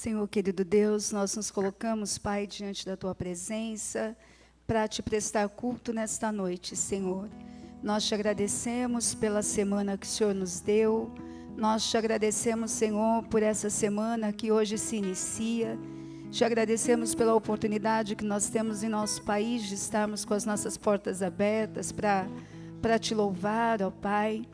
Senhor querido Deus, nós nos colocamos, Pai, diante da Tua presença, para Te prestar culto nesta noite, Senhor. Nós Te agradecemos pela semana que o Senhor nos deu, nós Te agradecemos, Senhor, por essa semana que hoje se inicia, Te agradecemos pela oportunidade que nós temos em nosso país de estarmos com as nossas portas abertas para Te louvar, ó Pai.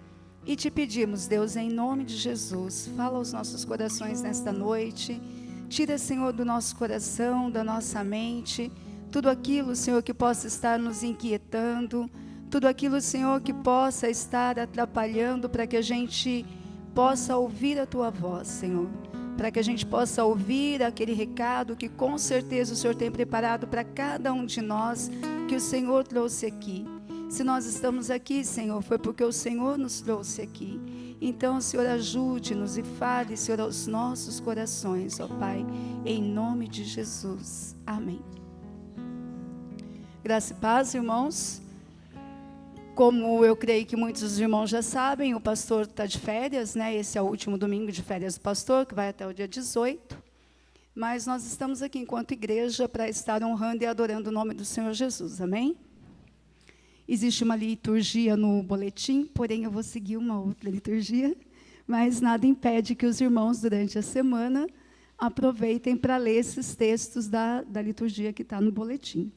E te pedimos, Deus, em nome de Jesus, fala aos nossos corações nesta noite, tira, Senhor, do nosso coração, da nossa mente, tudo aquilo, Senhor, que possa estar nos inquietando, tudo aquilo, Senhor, que possa estar atrapalhando para que a gente possa ouvir a Tua voz, Senhor, para que a gente possa ouvir aquele recado que com certeza o Senhor tem preparado para cada um de nós, que o Senhor trouxe aqui. Se nós estamos aqui, Senhor, foi porque o Senhor nos trouxe aqui. Então, Senhor, ajude-nos e fale, Senhor, aos nossos corações, ó Pai, em nome de Jesus. Amém. Graça e paz, irmãos. Como eu creio que muitos dos irmãos já sabem, o pastor está de férias, né? Esse é o último domingo de férias do pastor, que vai até o dia 18. Mas nós estamos aqui enquanto igreja para estar honrando e adorando o nome do Senhor Jesus. Amém? Existe uma liturgia no boletim, porém eu vou seguir uma outra liturgia, mas nada impede que os irmãos, durante a semana, aproveitem para ler esses textos da liturgia que está no boletim,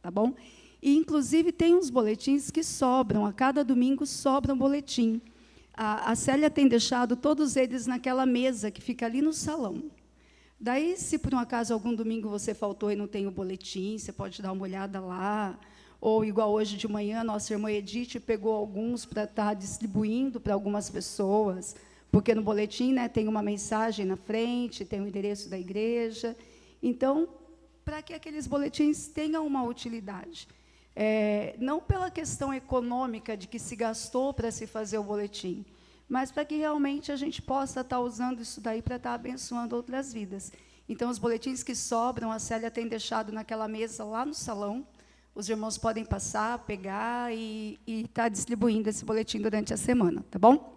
tá bom? E, inclusive, tem uns boletins que sobram, a cada domingo sobra um boletim. A Célia tem deixado todos eles naquela mesa que fica ali no salão. Daí, se por um acaso algum domingo você faltou e não tem o boletim, você pode dar uma olhada lá. Ou, igual hoje de manhã, nossa irmã Edith pegou alguns para estar distribuindo para algumas pessoas, porque no boletim, né, tem uma mensagem na frente, tem o endereço da igreja. Então, para que aqueles boletins tenham uma utilidade. Não pela questão econômica de que se gastou para se fazer o boletim, mas para que realmente a gente possa estar usando isso daí para estar abençoando outras vidas. Então, os boletins que sobram, a Célia tem deixado naquela mesa lá no salão. Os irmãos podem passar, pegar e estar distribuindo esse boletim durante a semana, tá bom?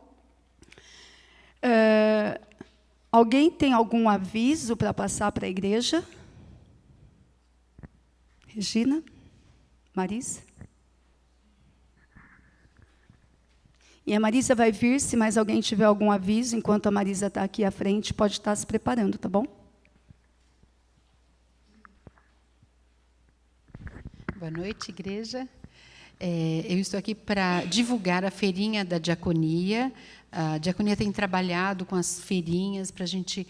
Alguém tem algum aviso para passar para a igreja? Regina? Marisa? E a Marisa vai vir, se mais alguém tiver algum aviso, enquanto a Marisa está aqui à frente, pode estar se preparando, tá bom? Boa noite, igreja. Eu estou aqui para divulgar a feirinha da diaconia. A diaconia tem trabalhado com as feirinhas para a gente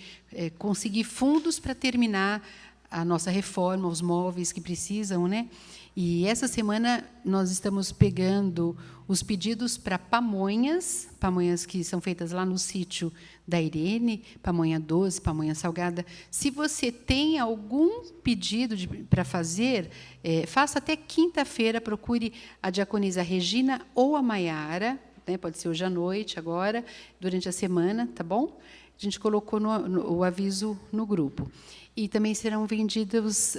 conseguir fundos para terminar a nossa reforma, os móveis que precisam, né? E essa semana nós estamos pegando os pedidos para pamonhas que são feitas lá no sítio da Irene, pamonha doce, pamonha salgada. Se você tem algum pedido para fazer, faça até quinta-feira, procure a diaconisa Regina ou a Maiara, né, pode ser hoje à noite, agora, durante a semana, tá bom? A gente colocou o aviso no grupo. E também serão vendidas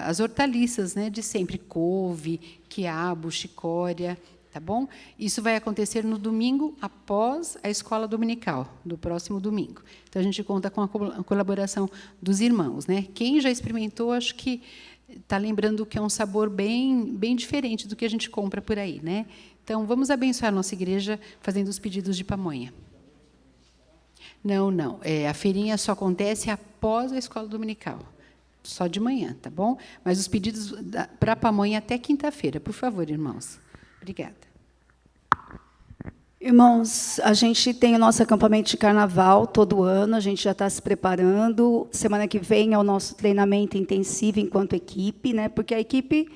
as hortaliças, né, de sempre, couve, quiabo, chicória, tá bom? Isso vai acontecer no domingo após a escola dominical, do próximo domingo. Então, a gente conta com a colaboração dos irmãos, né? Quem já experimentou, acho que está lembrando que é um sabor bem diferente do que a gente compra por aí, né? Então, vamos abençoar a nossa igreja fazendo os pedidos de pamonha. Não. A feirinha só acontece após a escola dominical. Só de manhã, tá bom? Mas os pedidos para a pamonha até quinta-feira, por favor, irmãos. Obrigada. Irmãos, a gente tem o nosso acampamento de carnaval todo ano, a gente já está se preparando. Semana que vem é o nosso treinamento intensivo enquanto equipe, né? Porque a equipe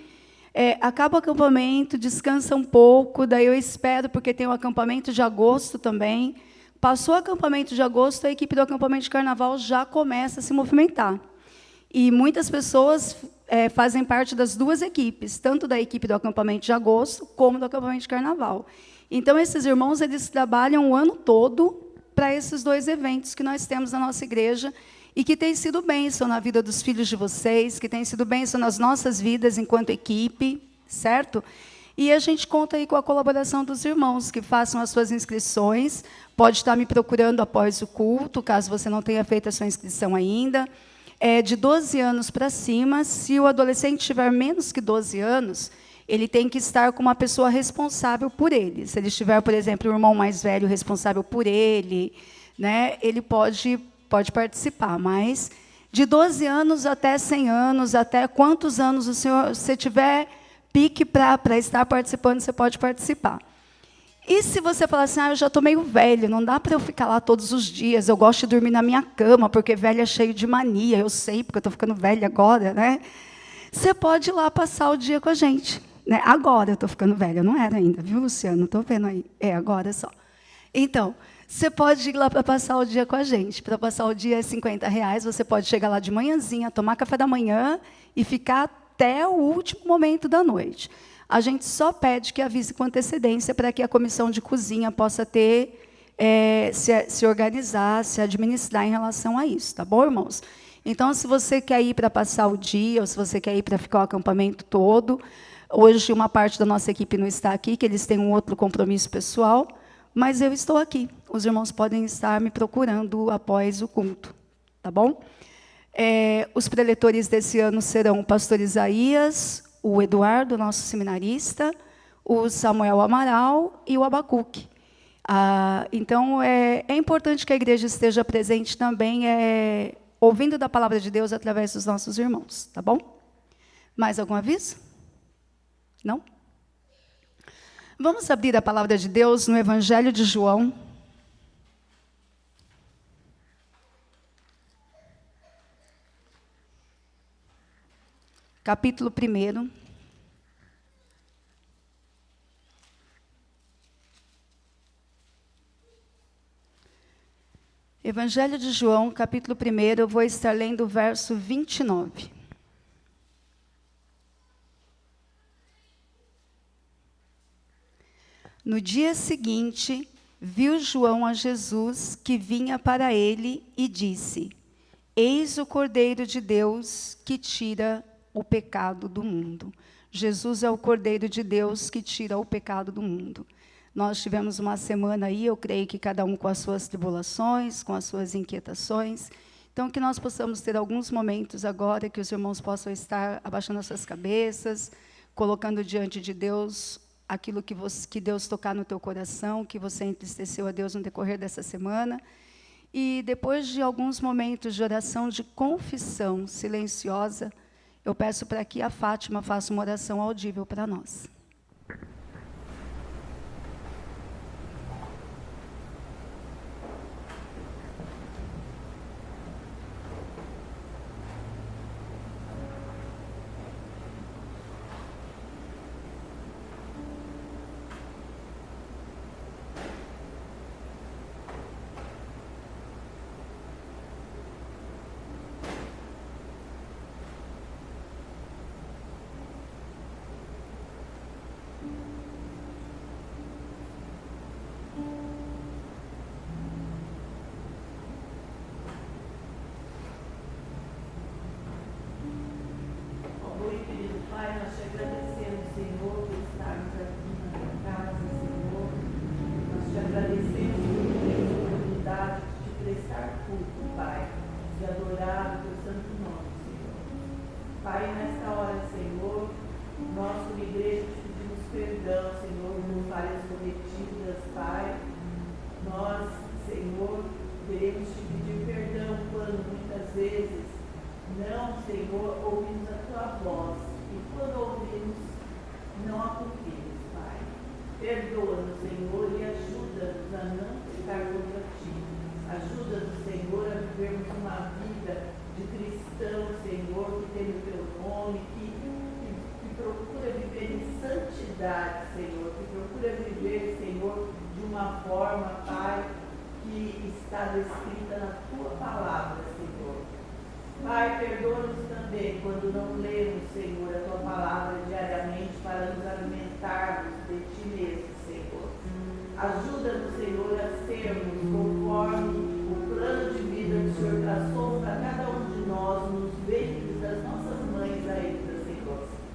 acaba o acampamento, descansa um pouco, daí eu espero, porque tem o acampamento de agosto também. Passou o acampamento de agosto, a equipe do acampamento de carnaval já começa a se movimentar. E muitas pessoas fazem parte das duas equipes, tanto da equipe do acampamento de agosto, como do acampamento de carnaval. Então, esses irmãos, eles trabalham o ano todo para esses dois eventos que nós temos na nossa igreja e que tem sido bênção na vida dos filhos de vocês, que tem sido bênção nas nossas vidas enquanto equipe, certo? E a gente conta aí com a colaboração dos irmãos, que façam as suas inscrições. Pode estar me procurando após o culto, caso você não tenha feito a sua inscrição ainda. É de 12 anos para cima. Se o adolescente tiver menos que 12 anos, ele tem que estar com uma pessoa responsável por ele. Se ele estiver, por exemplo, o irmão mais velho responsável por ele, né, ele pode participar. Mas de 12 anos até 100 anos, até quantos anos você tiver pique para estar participando, você pode participar. E se você falar assim, eu já estou meio velho, não dá para eu ficar lá todos os dias, eu gosto de dormir na minha cama, porque velho é cheio de mania, eu sei, porque eu estou ficando velha agora, né? Você pode ir lá passar o dia com a gente. Né? Agora eu estou ficando velha, não era ainda, viu, Luciano? Estou vendo aí. É, agora só. Então, você pode ir lá para passar o dia com a gente. Para passar o dia é R$50, você pode chegar lá de manhãzinha, tomar café da manhã e ficar até o último momento da noite. A gente só pede que avise com antecedência para que a comissão de cozinha possa ter, se organizar, se administrar em relação a isso, tá bom, irmãos? Então, se você quer ir para passar o dia, ou se você quer ir para ficar o acampamento todo, hoje uma parte da nossa equipe não está aqui, que eles têm um outro compromisso pessoal, mas eu estou aqui. Os irmãos podem estar me procurando após o culto, tá bom? Os preletores desse ano serão o pastor Isaías, o Eduardo, nosso seminarista, o Samuel Amaral e o Abacuque. Então, é importante que a igreja esteja presente também, ouvindo da palavra de Deus através dos nossos irmãos, tá bom? Mais algum aviso? Não? Vamos abrir a palavra de Deus no Evangelho de João. Capítulo 1. Evangelho de João, capítulo 1, eu vou estar lendo o verso 29. No dia seguinte, viu João a Jesus que vinha para ele e disse: Eis o Cordeiro de Deus que tira o pecado do mundo. Jesus é o Cordeiro de Deus que tira o pecado do mundo. Nós tivemos uma semana aí, eu creio que cada um com as suas tribulações, com as suas inquietações. Então, que nós possamos ter alguns momentos agora, que os irmãos possam estar abaixando as suas cabeças, colocando diante de Deus aquilo que Deus tocar no teu coração, que você entristeceu a Deus no decorrer dessa semana. E depois de alguns momentos de oração, de confissão silenciosa, eu peço para que a Fátima faça uma oração audível para nós.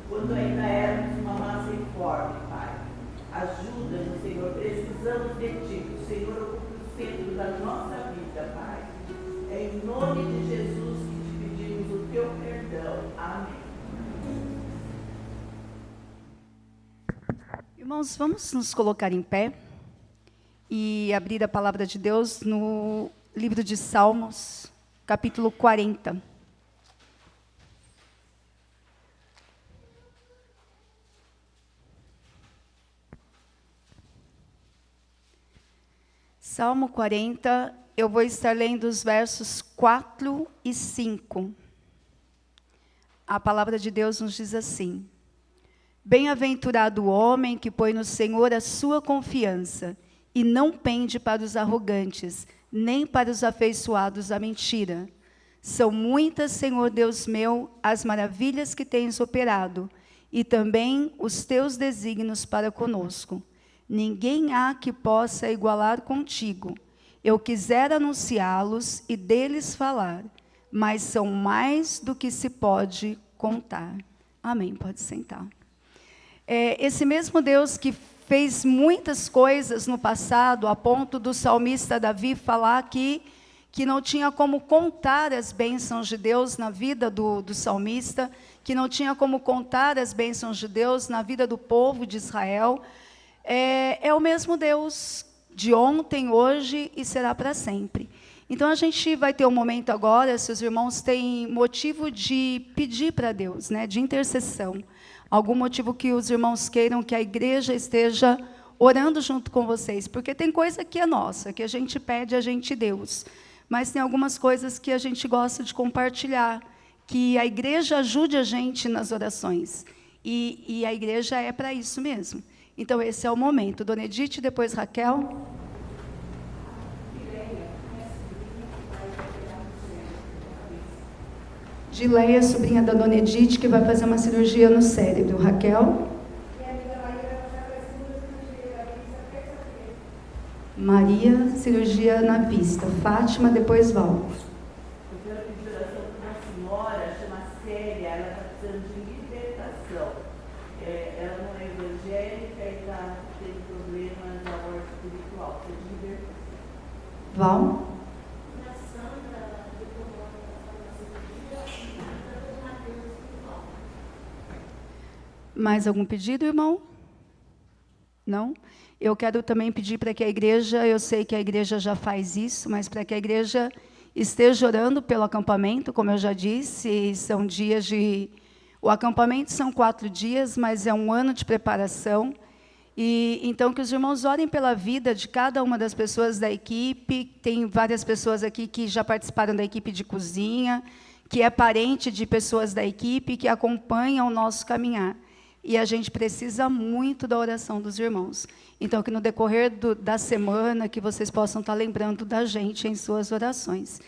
Quando ainda éramos uma massa informe, Pai. ajuda-nos, Senhor. Precisamos de Ti. O Senhor ocupa o centro da nossa vida, Pai. É em nome de Jesus que te pedimos o Teu perdão. Amém. Irmãos, vamos nos colocar em pé e abrir a palavra de Deus no livro de Salmos, capítulo 40. Salmo 40, eu vou estar lendo os versos 4 e 5. A palavra de Deus nos diz assim: Bem-aventurado o homem que põe no Senhor a sua confiança e não pende para os arrogantes, nem para os afeiçoados à mentira. São muitas, Senhor Deus meu, as maravilhas que tens operado, e também os teus desígnios para conosco. Ninguém há que possa igualar contigo. Eu quisera anunciá-los e deles falar, mas são mais do que se pode contar. Amém. Pode sentar. Esse mesmo Deus que fez muitas coisas no passado, a ponto do salmista Davi falar que não tinha como contar as bênçãos de Deus na vida do salmista, que não tinha como contar as bênçãos de Deus na vida do povo de Israel, é o mesmo Deus de ontem, hoje e será para sempre. Então a gente vai ter um momento agora, se os irmãos têm motivo de pedir para Deus, né, de intercessão, algum motivo que os irmãos queiram que a igreja esteja orando junto com vocês, porque tem coisa que é nossa, que a gente pede a gente Deus, mas tem algumas coisas que a gente gosta de compartilhar, que a igreja ajude a gente nas orações, e a igreja é para isso mesmo. Então esse é o momento. Dona Edith, depois Raquel. Gileia, sobrinha da Dona Edith, que vai fazer uma cirurgia no cérebro. Raquel. Maria, cirurgia na vista. Fátima, depois Val. Eu quero pedir oração para uma senhora, chama Célia, ela está precisando de libertação. Ela não é evangélica e está tendo problemas na ordem espiritual. Precisa de libertação. Val. Mais algum pedido, irmão? Não? Eu quero também pedir para que a igreja, eu sei que a igreja já faz isso, mas para que a igreja esteja orando pelo acampamento, como eu já disse, são dias de... O acampamento são 4 dias, mas é um ano de preparação. E então que os irmãos orem pela vida de cada uma das pessoas da equipe. Tem várias pessoas aqui que já participaram da equipe de cozinha, que é parente de pessoas da equipe, que acompanham o nosso caminhar. E a gente precisa muito da oração dos irmãos. Então, que no decorrer da semana, que vocês possam estar lembrando da gente em suas orações.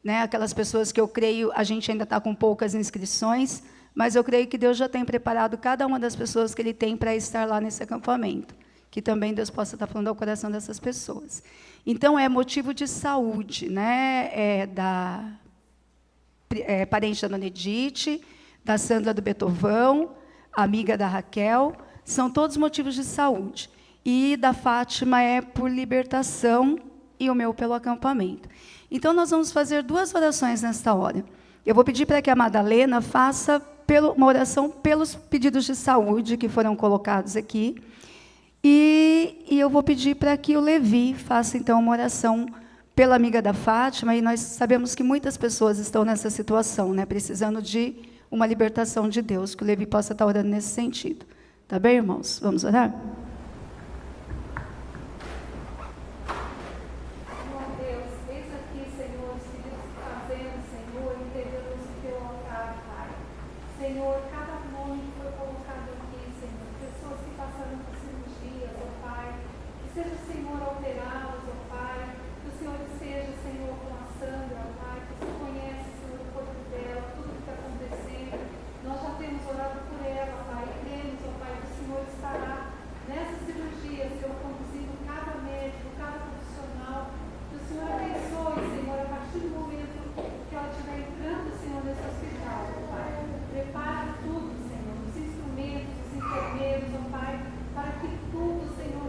Né? Aquelas pessoas que eu creio, a gente ainda está com poucas inscrições, mas eu creio que Deus já tem preparado cada uma das pessoas que Ele tem para estar lá nesse acampamento. Que também Deus possa estar falando ao coração dessas pessoas. Então, é motivo de saúde, né? Parente da Dona Edith, da Sandra do Betovão, amiga da Raquel, são todos motivos de saúde. E da Fátima é por libertação e o meu pelo acampamento. Então, nós vamos fazer 2 orações nesta hora. Eu vou pedir para que a Madalena faça uma oração pelos pedidos de saúde que foram colocados aqui. E eu vou pedir para que o Levi faça, então, uma oração pela amiga da Fátima. E nós sabemos que muitas pessoas estão nessa situação, né, precisando de uma libertação de Deus, que o Levi possa estar orando nesse sentido. Tá bem, irmãos? Vamos orar? Senhor Deus, eis aqui, Senhor, os filhos fazendo, Senhor, entendendo o teu altar, Pai. Senhor, cada nome que foi colocado aqui, Senhor, pessoas que passaram por cirurgias, ó Pai, que seja, Senhor, alterá-los, ó Pai, que o Senhor esteja, Senhor, com a Sandra, ó Pai, que você conhece, Senhor, o corpo dela, tudo que está acontecendo. Nós já temos orado por ela, Pai, e cremos, ó Pai, que o Senhor estará nessa cirurgia, Senhor, conduzindo cada médico, cada profissional. Que o Senhor abençoe, Senhor, a partir do momento que ela estiver entrando, Senhor, nesse hospital, ó Pai. Prepara tudo, Senhor, os instrumentos, os enfermeiros, ó Pai, para que tudo, Senhor,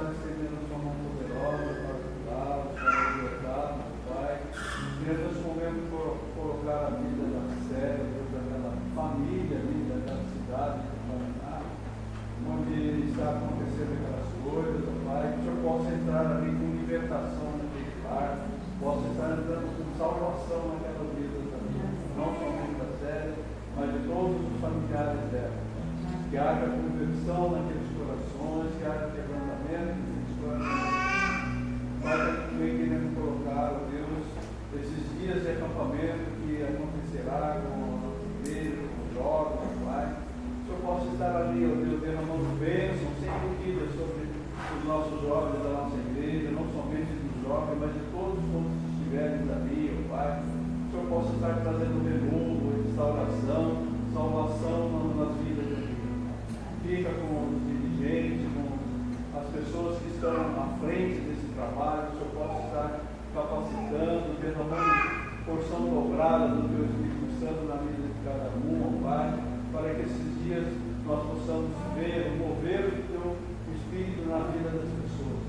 estar estendendo sua mão poderosa para ajudá-los, para libertá-los, Pai. Queria nesse momento colocar a vida da Célia, daquela família ali, daquela cidade de Paraná, onde está acontecendo aquelas coisas, Pai. Que o Senhor possa entrar ali com libertação naquele lar, possa estar entrando com salvação naquela vida também, não somente da Célia, mas de todos os familiares dela. Que haja conversão naqueles corações, que haja quebrantamento naqueles corações. Pai, também queremos colocar, ó Deus, esses dias de acampamento que acontecerá com a nossa igreja, com os jovens, Pai. Que o Senhor possa estar ali, ó Deus, derramando bênção, sem medida sobre os nossos jovens da nossa igreja, não somente dos jovens, mas de todos quantos estiverem ali, ó Pai. Que o Senhor possa estar trazendo renovo, restauração, salvação nas vidas de Deus. Fica com os dirigentes, com as pessoas que estão à frente desse trabalho, que o Senhor possa estar capacitando, derramando porção dobrada do Teu Espírito Santo na vida de cada um, ó Pai, para que esses dias nós possamos ver, mover o Teu Espírito na vida das pessoas.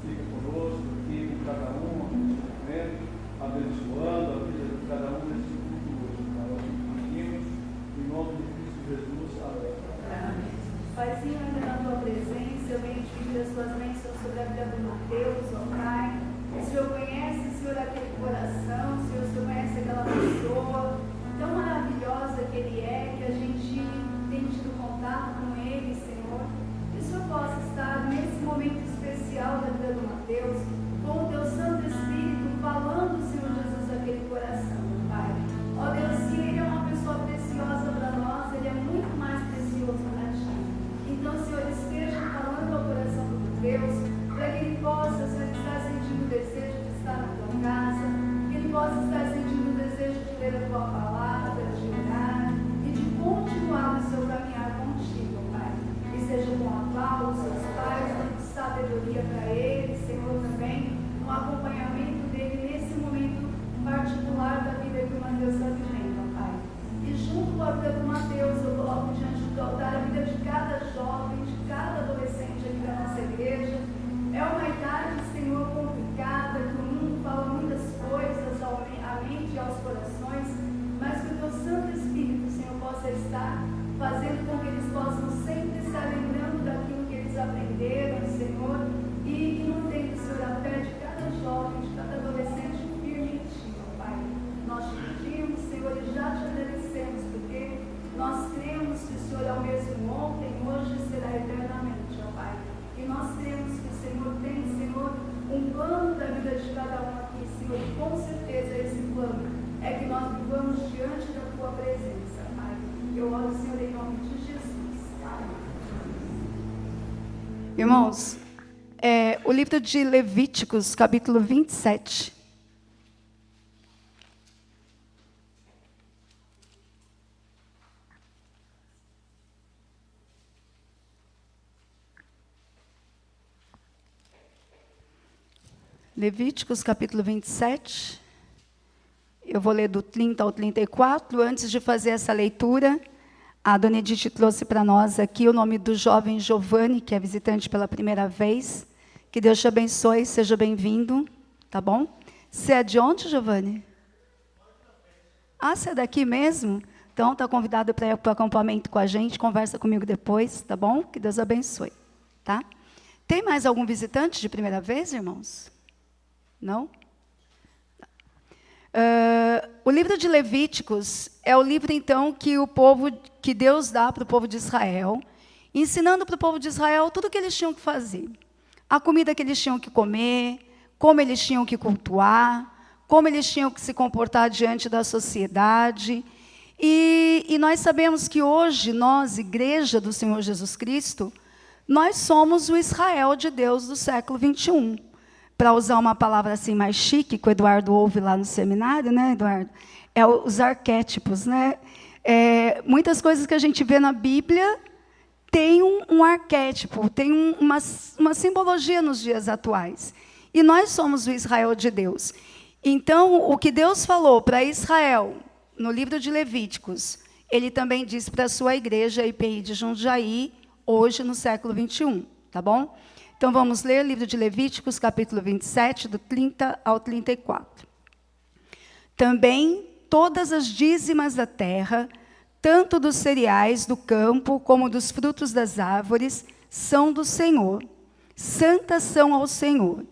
Fica conosco aqui, com cada um, nesse momento, abençoando a vida de cada um nesse culto hoje. Nós pedimos, em nome de Cristo Jesus. Amém. Paizinho, ainda na tua presença, eu venho te pedir as tuas bênçãos sobre a vida do Mateus, ó Pai. O Senhor conhece, Senhor, aquele coração, Senhor, o Senhor conhece aquela pessoa tão maravilhosa que ele é, que a gente tem tido contato com ele, Senhor. Que o Senhor possa estar nesse momento especial da vida do Mateus, com o teu Santo Espírito falando, Senhor Jesus, daquele coração, Pai. Ó Deus, se ele é uma pessoa preciosa para nós, ele é muito mais precioso para ti. Então, Senhor, esteja falando ao coração do Mateus, para que ele possa, Senhor, estar sentindo o desejo de estar na tua casa, que ele possa estar sentindo o desejo de ler a tua palavra, de orar e de continuar no seu caminhar contigo, Pai. Que seja com aval os seus pais, dando sabedoria para ele, Senhor, também, no acompanhamento dele nesse momento particular da vida que o Mateus está vivendo, Pai. E junto com a vida do Mateus, eu coloco diante do altar a vida de cada jovem, de cada adolescente aqui da nossa igreja. É uma idade, Senhor, complicada, que o mundo fala muitas coisas à mente e aos corações, mas que o teu Santo Espírito, Senhor, possa estar fazendo com que eles possam sempre estar lembrando daquilo que eles aprenderam, Senhor, e mantendo, Senhor, a fé de cada jovem, de cada adolescente firme em ti, ó Pai. Nós te pedimos, Senhor, e já te agradecemos, porque nós cremos que o Senhor é o mesmo ontem, hoje e será eternamente, ó Pai. E nós cremos que o Senhor tem, Senhor, um plano da vida de cada um aqui, Senhor, e com certeza esse plano é que nós vivamos diante da tua presença, Pai. Eu oro, Senhor, em nome de Jesus. Amém. Irmãos, o livro de Levíticos, capítulo 27. Levíticos, capítulo 27. Eu vou ler do 30 ao 34. Antes de fazer essa leitura, a dona Edith trouxe para nós aqui o nome do jovem Giovanni, que é visitante pela primeira vez. Que Deus te abençoe, seja bem-vindo, tá bom? Você é de onde, Giovanni? Ah, você é daqui mesmo? Então, está convidado para ir para o acampamento com a gente, conversa comigo depois, tá bom? Que Deus abençoe, tá? Tem mais algum visitante de primeira vez, irmãos? Não? O livro de Levíticos é o livro, então, que Deus dá para o povo de Israel, ensinando para o povo de Israel tudo o que eles tinham que fazer. A comida que eles tinham que comer, como eles tinham que cultuar, como eles tinham que se comportar diante da sociedade. E nós sabemos que hoje, nós, Igreja do Senhor Jesus Cristo, nós somos o Israel de Deus do século 21. Para usar uma palavra assim mais chique, que o Eduardo ouve lá no seminário, né, Eduardo? É os arquétipos, né? Muitas coisas que a gente vê na Bíblia tem um arquétipo, tem uma simbologia nos dias atuais. E nós somos o Israel de Deus. Então, o que Deus falou para Israel, no livro de Levíticos, ele também disse para a sua igreja, IPI de Jundiaí, hoje no século 21, tá bom? Então vamos ler o livro de Levíticos, capítulo 27, do 30 ao 34. Também todas as dízimas da terra, tanto dos cereais do campo como dos frutos das árvores, são do Senhor. Santas são ao Senhor.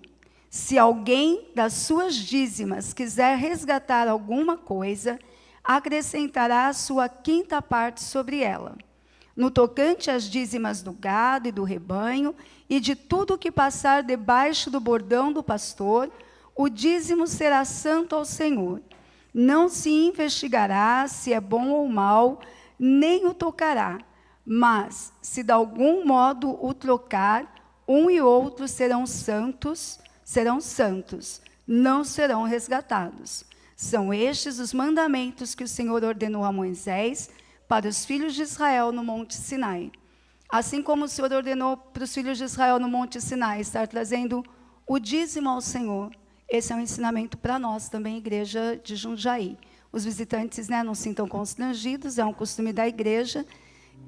Se alguém das suas dízimas quiser resgatar alguma coisa, acrescentará a sua quinta parte sobre ela. No tocante às dízimas do gado e do rebanho, e de tudo o que passar debaixo do bordão do pastor, o dízimo será santo ao Senhor. Não se investigará se é bom ou mal, nem o tocará. Mas, se de algum modo o trocar, um e outro serão santos, não serão resgatados. São estes os mandamentos que o Senhor ordenou a Moisés para os filhos de Israel no Monte Sinai. Assim como o Senhor ordenou para os filhos de Israel no Monte Sinai estar trazendo o dízimo ao Senhor, esse é um ensinamento para nós também, igreja de Jundiaí. Os visitantes, não se sintam constrangidos, é um costume da igreja.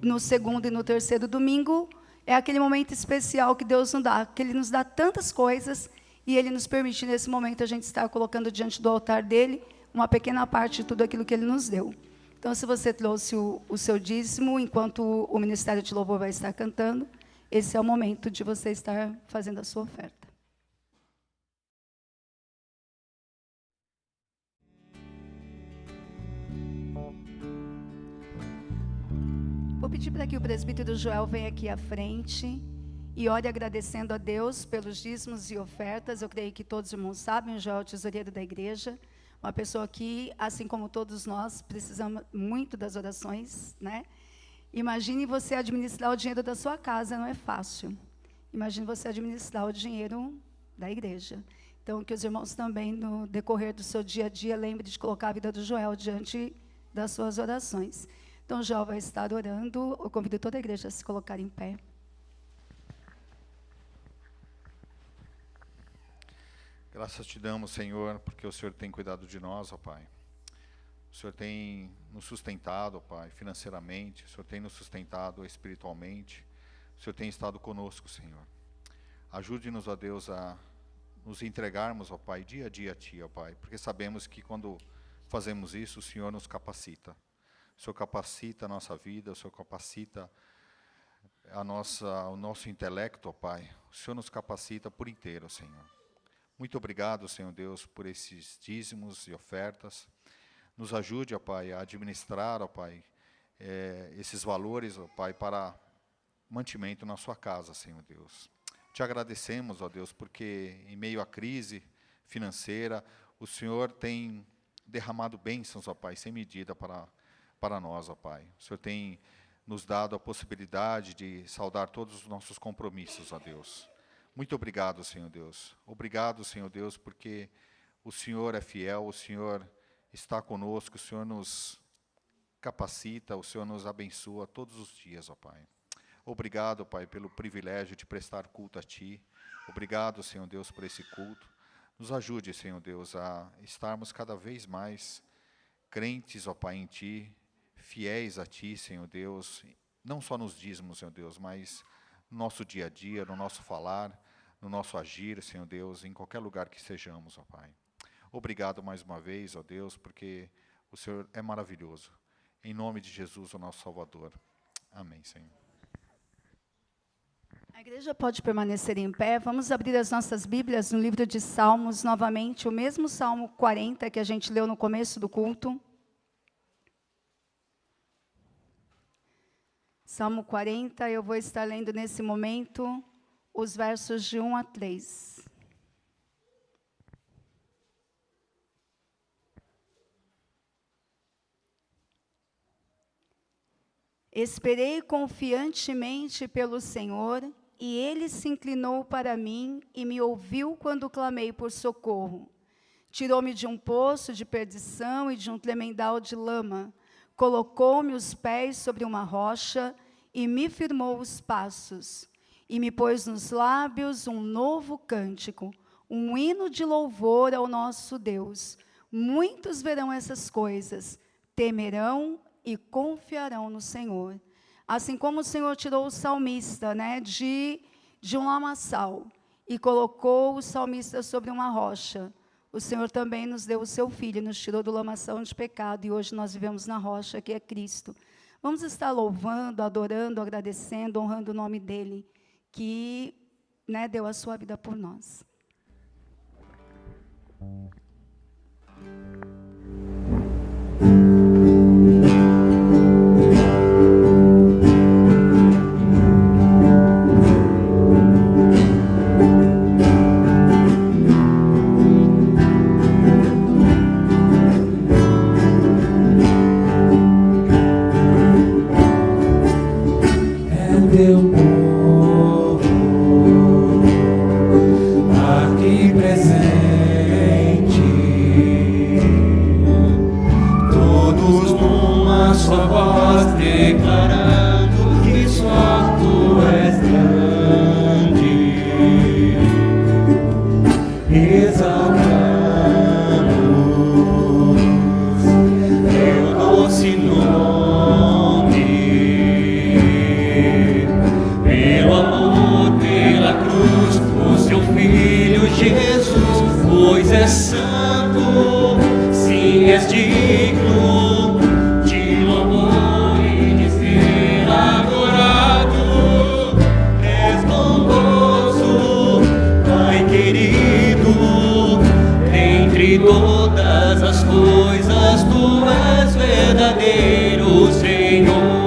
No segundo e no terceiro domingo, é aquele momento especial que Deus nos dá, que Ele nos dá tantas coisas, e Ele nos permite, nesse momento, a gente estar colocando diante do altar dEle uma pequena parte de tudo aquilo que Ele nos deu. Então, se você trouxe o seu dízimo, enquanto o Ministério de Louvor vai estar cantando, esse é o momento de você estar fazendo a sua oferta. Vou pedir para que o presbítero Joel venha aqui à frente e ore agradecendo a Deus pelos dízimos e ofertas. Eu creio que todos os irmãos sabem, o Joel é o tesoureiro da igreja, uma pessoa que, assim como todos nós, precisamos muito das orações, né? Imagine você administrar o dinheiro da sua casa, não é fácil. Imagine você administrar o dinheiro da igreja. Então, que os irmãos também, no decorrer do seu dia a dia, lembrem de colocar a vida do Joel diante das suas orações. Então, o Joel vai estar orando. Eu convido toda a igreja a se colocar em pé. Graças te damos, Senhor, porque o Senhor tem cuidado de nós, ó Pai. O Senhor tem nos sustentado, ó Pai, financeiramente. O Senhor tem nos sustentado espiritualmente. O Senhor tem estado conosco, Senhor. Ajude-nos, ó Deus, a nos entregarmos, ó Pai, dia a dia a Ti, ó Pai, porque sabemos que quando fazemos isso, o Senhor nos capacita. O Senhor capacita a nossa vida, o Senhor capacita o nosso intelecto, ó Pai. O Senhor nos capacita por inteiro, Senhor. Muito obrigado, Senhor Deus, por esses dízimos e ofertas. Nos ajude, ó Pai, a administrar, ó Pai, esses valores, ó Pai, para mantimento na sua casa, Senhor Deus. Te agradecemos, ó Deus, porque em meio à crise financeira, o Senhor tem derramado bênçãos, ó Pai, sem medida para nós, ó Pai. O Senhor tem nos dado a possibilidade de saldar todos os nossos compromissos, ó Deus. Muito obrigado, Senhor Deus. Obrigado, Senhor Deus, porque o Senhor é fiel, o Senhor está conosco, o Senhor nos capacita, o Senhor nos abençoa todos os dias, ó Pai. Obrigado, Pai, pelo privilégio de prestar culto a Ti. Obrigado, Senhor Deus, por esse culto. Nos ajude, Senhor Deus, a estarmos cada vez mais crentes, ó Pai, em Ti, fiéis a Ti, Senhor Deus, não só nos dízimos, Senhor Deus, mas no nosso dia a dia, no nosso falar, no nosso agir, Senhor Deus, em qualquer lugar que sejamos, ó Pai. Obrigado mais uma vez, ó Deus, porque o Senhor é maravilhoso. Em nome de Jesus, o nosso Salvador. Amém, Senhor. A igreja pode permanecer em pé. Vamos abrir as nossas Bíblias no livro de Salmos, novamente, o mesmo Salmo 40 que a gente leu no começo do culto. Salmo 40, eu vou estar lendo nesse momento os versos de 1 a 3. Esperei confiantemente pelo Senhor, e Ele se inclinou para mim e me ouviu quando clamei por socorro. Tirou-me de um poço de perdição e de um tremendal de lama. Colocou-me os pés sobre uma rocha e me firmou os passos. E me pôs nos lábios um novo cântico, um hino de louvor ao nosso Deus. Muitos verão essas coisas, temerão e confiarão no Senhor. Assim como o Senhor tirou o salmista, de de um lamaçal e colocou o salmista sobre uma rocha, o Senhor também nos deu o seu Filho, nos tirou do lamaçal de pecado, e hoje nós vivemos na rocha, que é Cristo. Vamos estar louvando, adorando, agradecendo, honrando o nome dEle, que deu a sua vida por nós. Teu povo aqui presente, todos numa só voz declarando que só Tu és grande, exaltamos Teu doce nome. Pelo amor, pela cruz, o Seu Filho Jesus, pois és santo, sim, és digno de louvor e de ser adorado. És bondoso, Pai querido, entre todas as coisas Tu és verdadeiro Senhor.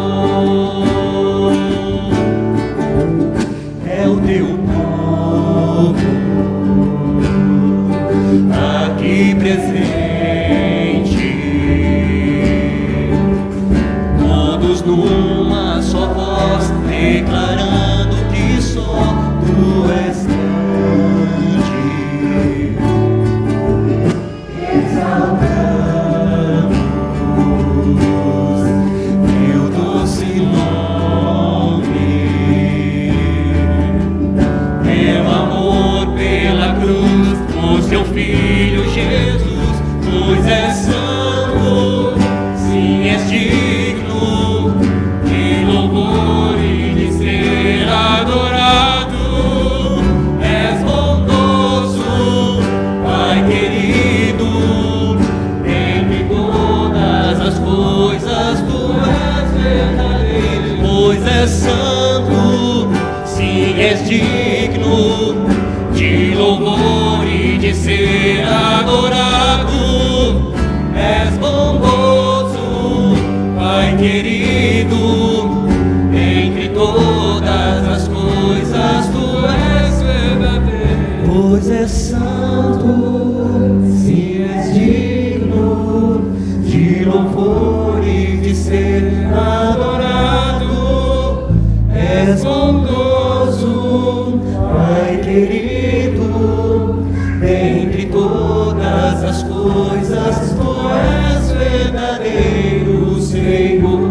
Teu povo aqui presente, todos numa só voz declarando que só Tu és grande, exaltamos Teu doce nome. Pelo amor, pela cruz, o Seu Filho Jesus, pois és santo, sim, és digno de louvor e de ser adorado. És bondoso, Pai querido, entre todas as coisas Tu és verdadeiro, pois és santo, sim, és digno de louvor e de ser adorado. És bondoso, Pai querido, entre todas as coisas Tu és verdadeiro, pois és santo, sim, és digno de louvor e de ser adorado. És bondoso, Pai querido, dentre todas as coisas Tu és verdadeiro Senhor.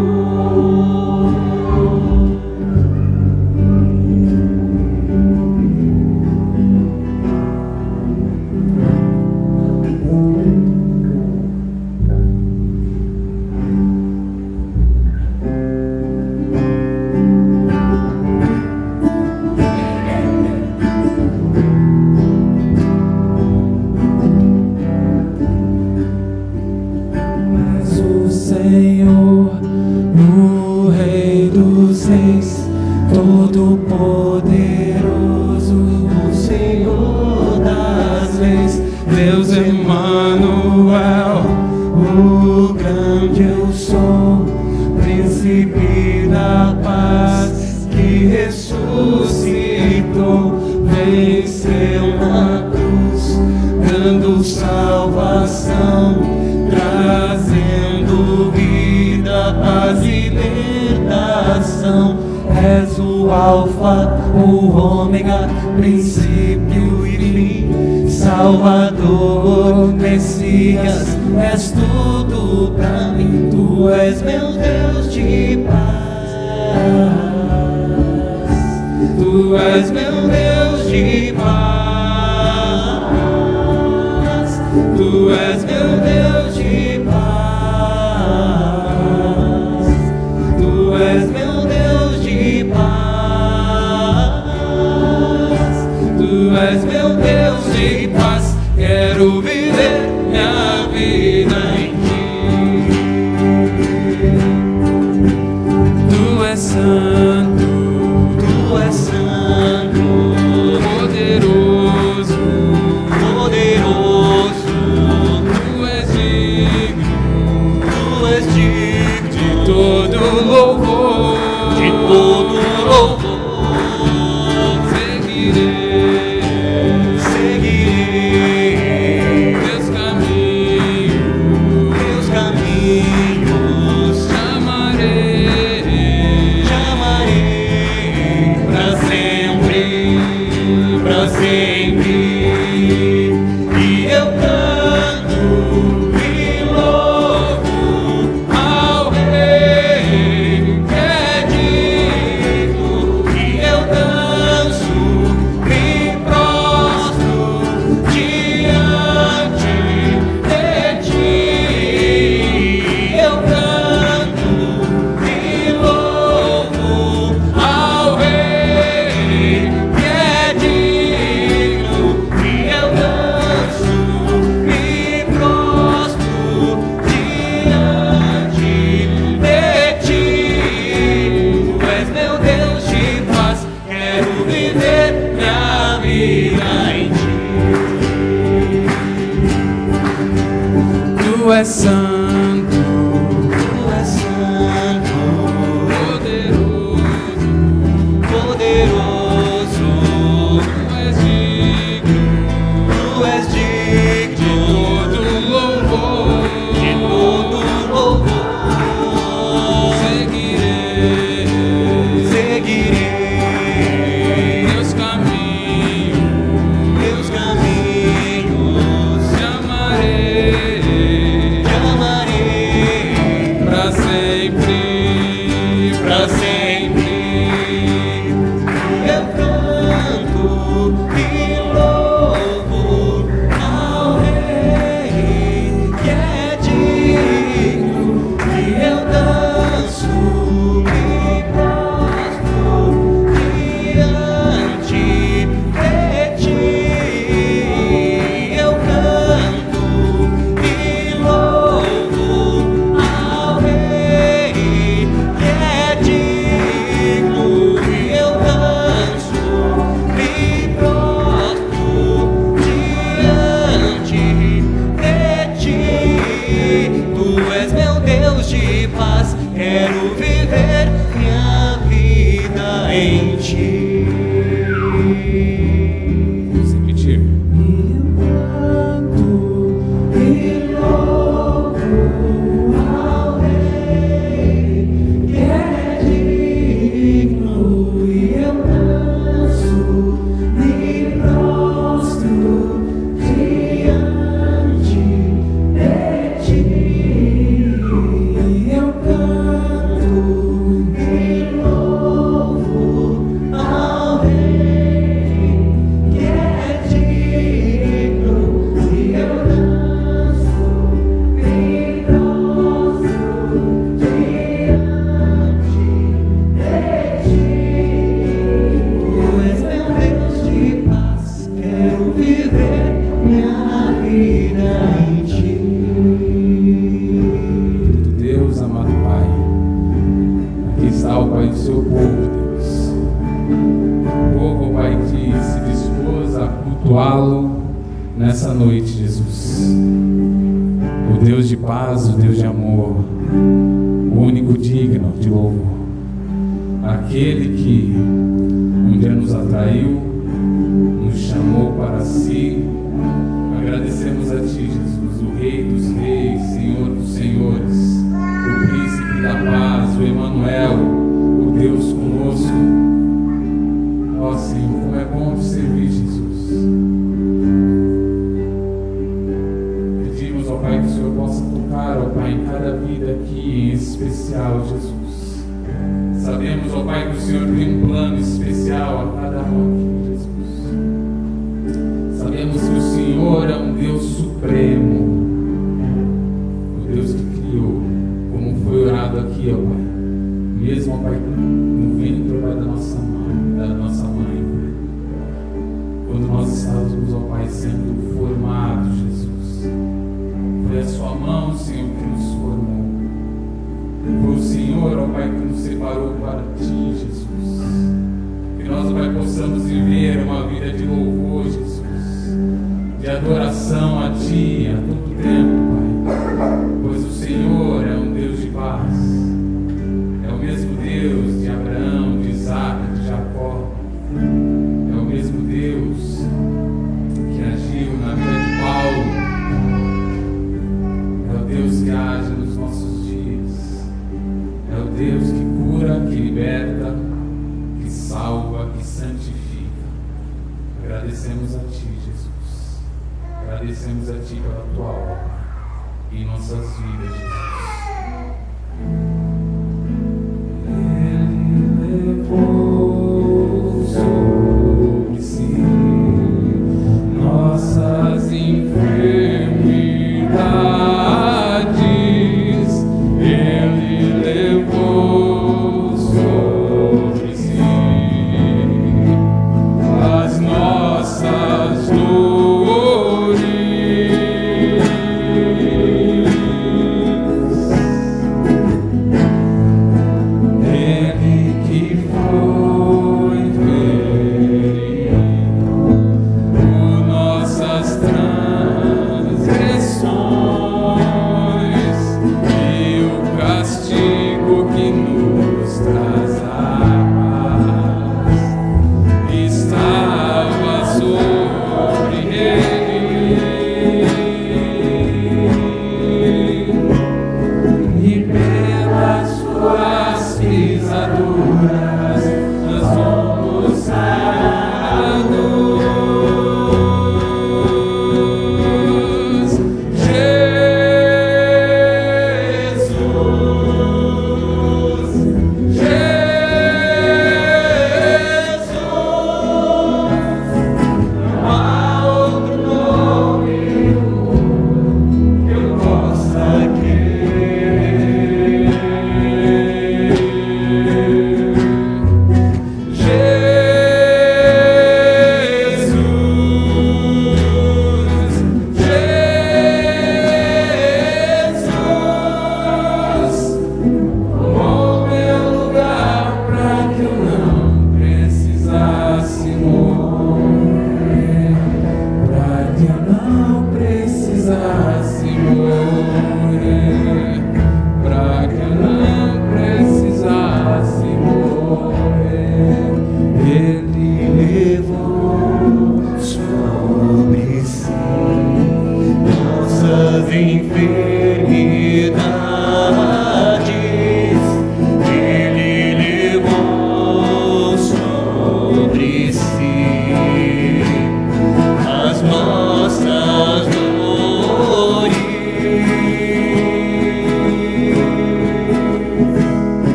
Senhor, o Rei dos Reis, Todo-Poderoso, o Senhor das Leis, Deus Emmanuel, o grande eu sou, Príncipe da Paz, que ressuscitou, venceu na cruz, dando salvação, trazendo vida, paz e libertação. És o Alfa, o Ômega, princípio e fim, Salvador, Messias, és tudo pra mim. Tu és meu Deus de paz, Tu és meu Deus de paz, Tu és meu Deus de paz, Tu és meu Deus de paz. Tu és meu Deus de paz, quero viver minha vida em Ti. Tu és santo, Tu és santo, poderoso, poderoso. Tu és digno, Tu és digno de todo louvor, de todo louvor. Tu és santo, Tu és santo, poderoso, poderoso. Tu és digno, Tu és digno de todo louvor, de todo louvor. Seguirei, seguirei teus caminhos, teus caminhos. Te amarei. Pra sempre, eu canto e louvo ao Rei que é digno, e eu danço e prostro diante de Ti. Eu canto e louvo ao Rei que é digno, e eu danço e prostro diante de Ti. Tu és meu Deus de paz, quero viver minha vida em Ti. Vamos repetir. Deus, amado Pai, aqui está o Pai do seu povo, Deus. O povo, Pai, que se dispôs a cultuá-lo nessa noite, Jesus. O Deus de paz, o Deus de amor, o único digno de louvor. Aquele que um dia nos atraiu, nos chamou para si. Agradecemos a Ti, Jesus, o Rei dos Reis, Senhor dos Senhores, o Príncipe da Paz, o Emanuel, o Deus conosco. Ó Senhor, como é bom te servir, Jesus. Pedimos, ó Pai, que o Senhor possa tocar, ó Pai, em cada vida aqui em especial, Jesus. Sabemos, ó Pai, que o Senhor tem um plano especial a cada um aqui, Jesus. Sabemos que o Senhor é um Deus supremo, o Deus que criou, como foi orado aqui, ó Pai, mesmo, ó Pai, no ventre, ó Pai, da nossa mãe, quando nós estávamos, ó Pai, sendo formados, Jesus. Foi a sua mão, Senhor, que nos formou. Foi o Senhor, ó Pai, que nos separou para Ti, Jesus. Que nós, ó Pai, possamos viver uma vida de louvor, Jesus, de adoração a Ti a todo tempo, Pai. Pois o Senhor é um Deus de paz. É o mesmo Deus de Abraão, de Isaac, de Jacó. É o mesmo Deus que agiu na vida de Paulo. É o Deus que age nos nossos dias. É o Deus que cura, que liberta, que salva, que santifica. Agradecemos a Ti, Jesus. Agradecemos a Ti pela Tua obra em nossas vidas, Jesus. Ele levou sobre si nossas enfermidades. Ele levou sobre si as nossas dores.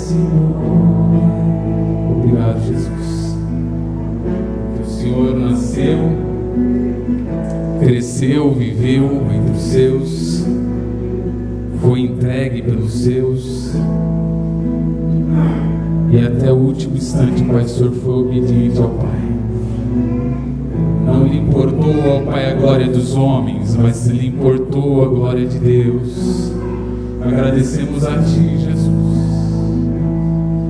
Senhor. Obrigado, Jesus. Que o Senhor nasceu, cresceu, viveu entre os seus, foi entregue pelos seus, e até o último instante, Pai, o Senhor foi obediente ao Pai. Não lhe importou, ó Pai, a glória dos homens, mas lhe importou a glória de Deus. Agradecemos a Ti, Jesus,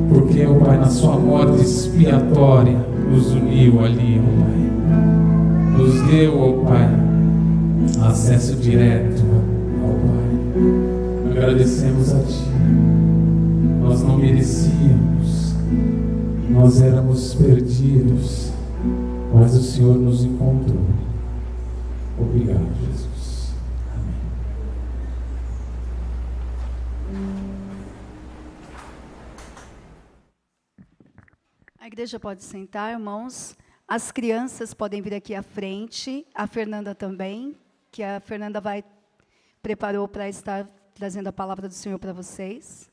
porque, ó Pai, na Sua morte expiatória, nos uniu ali, ó Pai. Nos deu, ó Pai, acesso direto ao Pai. Agradecemos a Ti. Nós não merecíamos, nós éramos perdidos, mas o Senhor nos encontrou. Obrigado, Jesus. Amém. A igreja pode sentar, irmãos. As crianças podem vir aqui à frente, a Fernanda também, que a Fernanda preparou para estar trazendo a palavra do Senhor para vocês.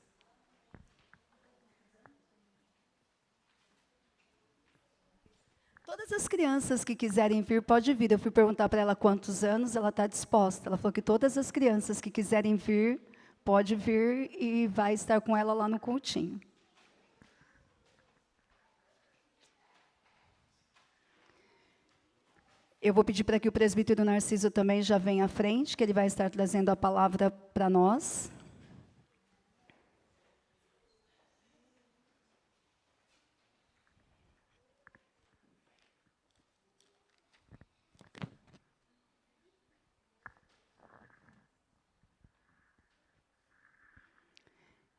Todas as crianças que quiserem vir, pode vir. Eu fui perguntar para ela quantos anos, ela está disposta. Ela falou que todas as crianças que quiserem vir, pode vir e vai estar com ela lá no cultinho. Eu vou pedir para que o presbítero Narciso também já venha à frente, que ele vai estar trazendo a palavra para nós.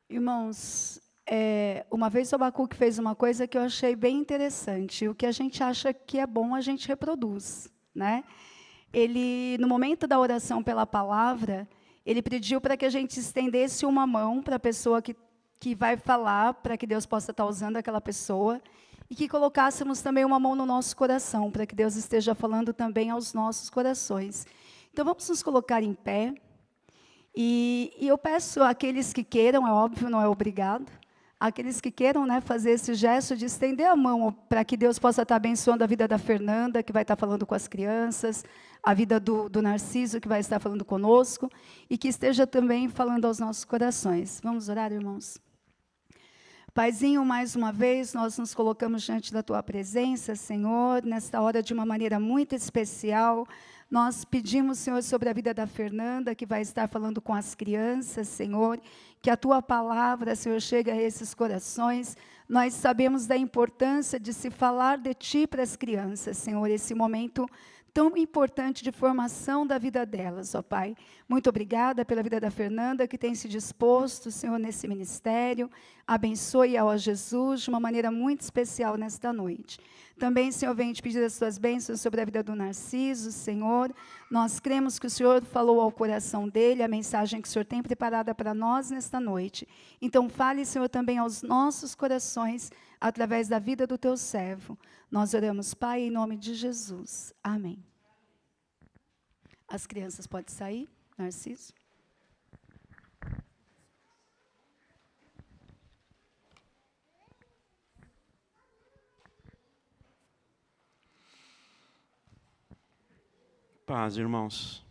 Irmãos, uma vez o Abacuque fez uma coisa que eu achei bem interessante. O que a gente acha que é bom, a gente reproduz, né? Ele, no momento da oração pela palavra, ele pediu para que a gente estendesse uma mão para a pessoa que vai falar, para que Deus possa estar usando aquela pessoa, e que colocássemos também uma mão no nosso coração, para que Deus esteja falando também aos nossos corações. Então, vamos nos colocar em pé. E eu peço àqueles que queiram, é óbvio, não é obrigado, àqueles que queiram, né, fazer esse gesto de estender a mão para que Deus possa estar abençoando a vida da Fernanda, que vai estar falando com as crianças, a vida do Narciso, que vai estar falando conosco, e que esteja também falando aos nossos corações. Vamos orar, irmãos? Paizinho, mais uma vez, nós nos colocamos diante da Tua presença, Senhor, nesta hora de uma maneira muito especial. Nós pedimos, Senhor, sobre a vida da Fernanda, que vai estar falando com as crianças, Senhor, que a Tua palavra, Senhor, chegue a esses corações. Nós sabemos da importância de se falar de Ti para as crianças, Senhor, esse momento tão importante de formação da vida delas, ó Pai. Muito obrigada pela vida da Fernanda, que tem se disposto, Senhor, nesse ministério. Abençoe-a, ó Jesus, de uma maneira muito especial nesta noite. Também, Senhor, venho te pedir as Tuas bênçãos sobre a vida do Narciso, Senhor. Nós cremos que o Senhor falou ao coração dele, a mensagem que o Senhor tem preparada para nós nesta noite. Então, fale, Senhor, também aos nossos corações, através da vida do Teu servo. Nós oramos, Pai, em nome de Jesus. Amém. As crianças podem sair, Narciso? Paz, irmãos.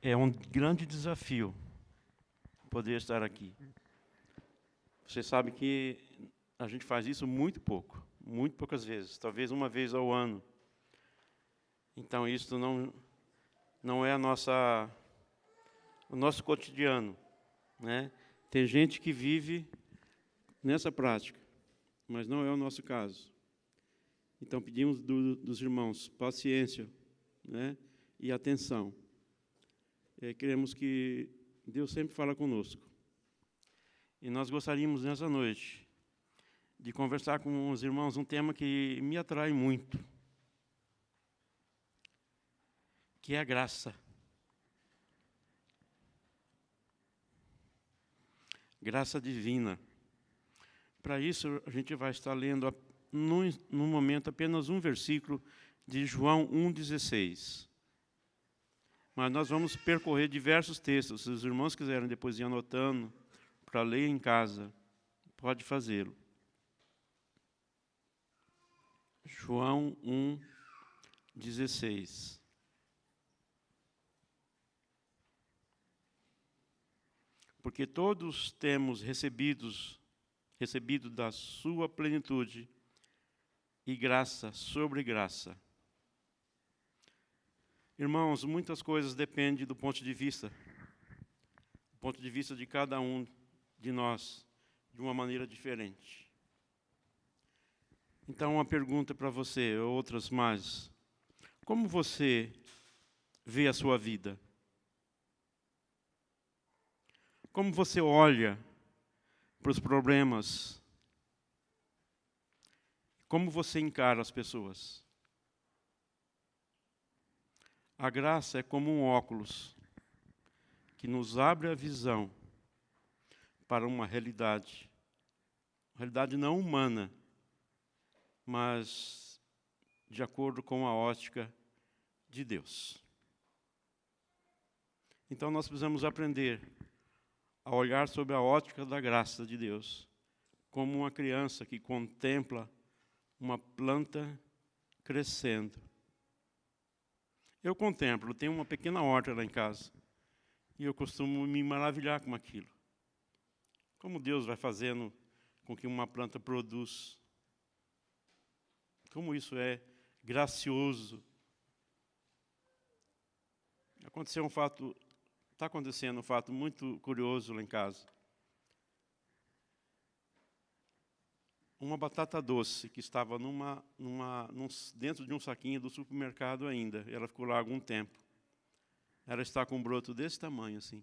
É um grande desafio poder estar aqui. Você sabe que a gente faz isso muito poucas vezes, talvez uma vez ao ano. Então, isso não é o nosso cotidiano, né? Tem gente que vive nessa prática, mas não é o nosso caso. Então, pedimos dos irmãos paciência, né, e atenção. Queremos que Deus sempre fala conosco. E nós gostaríamos, nessa noite, de conversar com os irmãos um tema que me atrai muito, que é a graça. Graça divina. Para isso, a gente vai estar lendo, no momento, apenas um versículo de João 1,16. Mas nós vamos percorrer diversos textos. Se os irmãos quiserem depois ir anotando para ler em casa, pode fazê-lo. João 1:16. Porque todos temos recebido da sua plenitude e graça sobre graça. Irmãos, muitas coisas dependem do ponto de vista de cada um de nós, de uma maneira diferente. Então, uma pergunta para você, outras mais. Como você vê a sua vida? Como você olha para os problemas? Como você encara as pessoas? A graça é como um óculos que nos abre a visão para uma realidade não humana, mas de acordo com a ótica de Deus. Então nós precisamos aprender a olhar sobre a ótica da graça de Deus, como uma criança que contempla uma planta crescendo. Eu contemplo, tenho uma pequena horta lá em casa, e eu costumo me maravilhar com aquilo. Como Deus vai fazendo com que uma planta produza. Como isso é gracioso. Está acontecendo um fato muito curioso lá em casa. Uma batata doce que estava dentro de um saquinho do supermercado ainda. Ela ficou lá há algum tempo. Ela está com um broto desse tamanho, assim.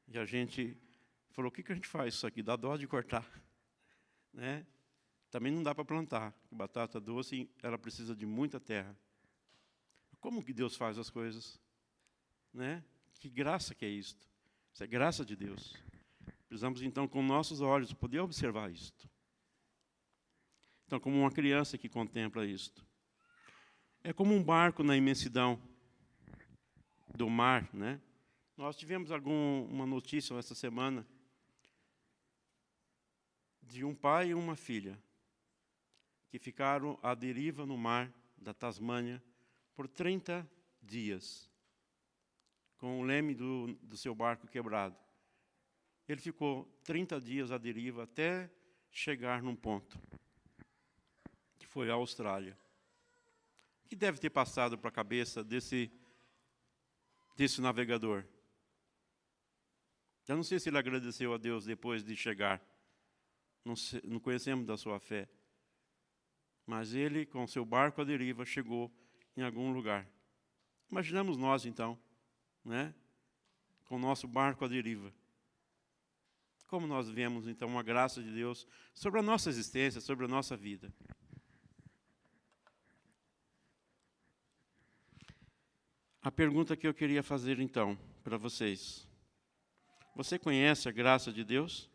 E a gente falou, o que a gente faz isso aqui? Dá dó de cortar. Né? Também não dá para plantar. Batata doce, ela precisa de muita terra. Como que Deus faz as coisas? Né? Que graça que é isto. Isso é graça de Deus. Precisamos, então, com nossos olhos, poder observar isto. Então, como uma criança que contempla isto. É como um barco na imensidão do mar, né? Nós tivemos uma notícia essa semana de um pai e uma filha que ficaram à deriva no mar da Tasmânia por 30 dias, com o leme do seu barco quebrado. Ele ficou 30 dias à deriva até chegar num ponto, que foi a Austrália. O que deve ter passado para a cabeça desse navegador? Eu não sei se ele agradeceu a Deus depois de chegar. Não conhecemos da sua fé. Mas ele, com seu barco à deriva, chegou em algum lugar. Imaginamos nós, então, né? Com o nosso barco à deriva. Como nós vemos, então, uma graça de Deus sobre a nossa existência, sobre a nossa vida. A pergunta que eu queria fazer, então, para vocês. Você conhece a graça de Deus?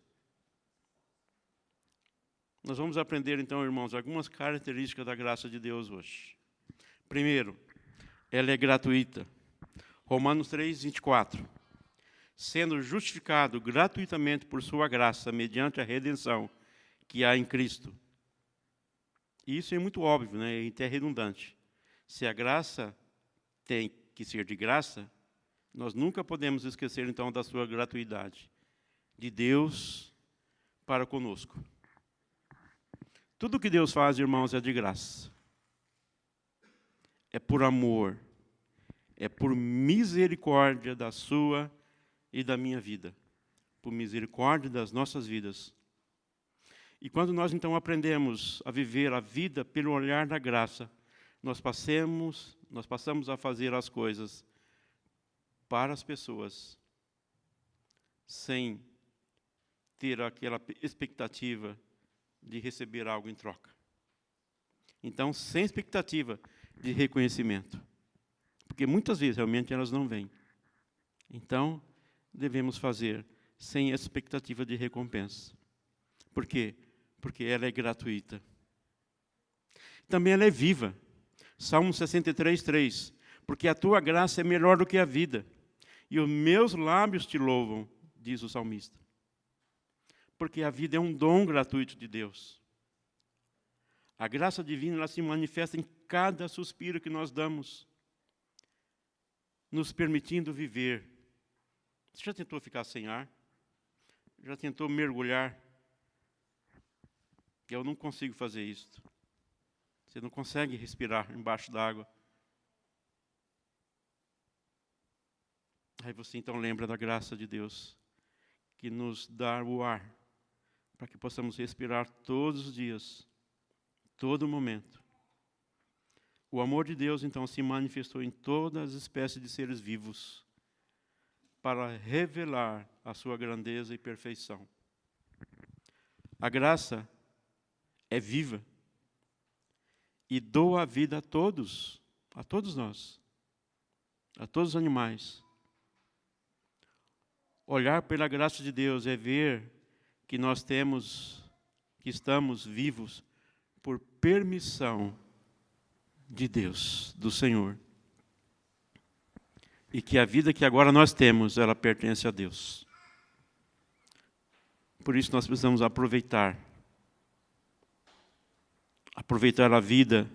Nós vamos aprender, então, irmãos, algumas características da graça de Deus hoje. Primeiro, ela é gratuita. Romanos 3:24. Sendo justificado gratuitamente por sua graça, mediante a redenção que há em Cristo. E isso é muito óbvio, né? E até redundante. Se a graça tem que ser de graça, nós nunca podemos esquecer, então, da sua gratuidade. De Deus para conosco. Tudo que Deus faz, irmãos, é de graça. É por amor. É por misericórdia da sua e da minha vida. Por misericórdia das nossas vidas. E quando nós, então, aprendemos a viver a vida pelo olhar da graça, nós passamos a fazer as coisas para as pessoas, sem ter aquela expectativa de receber algo em troca. Então, sem expectativa de reconhecimento. Porque muitas vezes, realmente, elas não vêm. Então, devemos fazer sem expectativa de recompensa. Por quê? Porque ela é gratuita. Também ela é viva. Salmo 63:3. porque a tua graça é melhor do que a vida, e os meus lábios te louvam, diz o salmista. Porque a vida é um dom gratuito de Deus. A graça divina ela se manifesta em cada suspiro que nós damos, nos permitindo viver. Você já tentou ficar sem ar? Já tentou mergulhar? Eu não consigo fazer isso. Você não consegue respirar embaixo d'água. Aí você então lembra da graça de Deus, que nos dá o ar, para que possamos respirar todos os dias, todo momento. O amor de Deus, então, se manifestou em todas as espécies de seres vivos, para revelar a sua grandeza e perfeição. A graça é viva e doa a vida a todos nós, a todos os animais. Olhar pela graça de Deus é ver que que estamos vivos por permissão de Deus, do Senhor. E que a vida que agora nós temos, ela pertence a Deus. Por isso nós precisamos aproveitar a vida,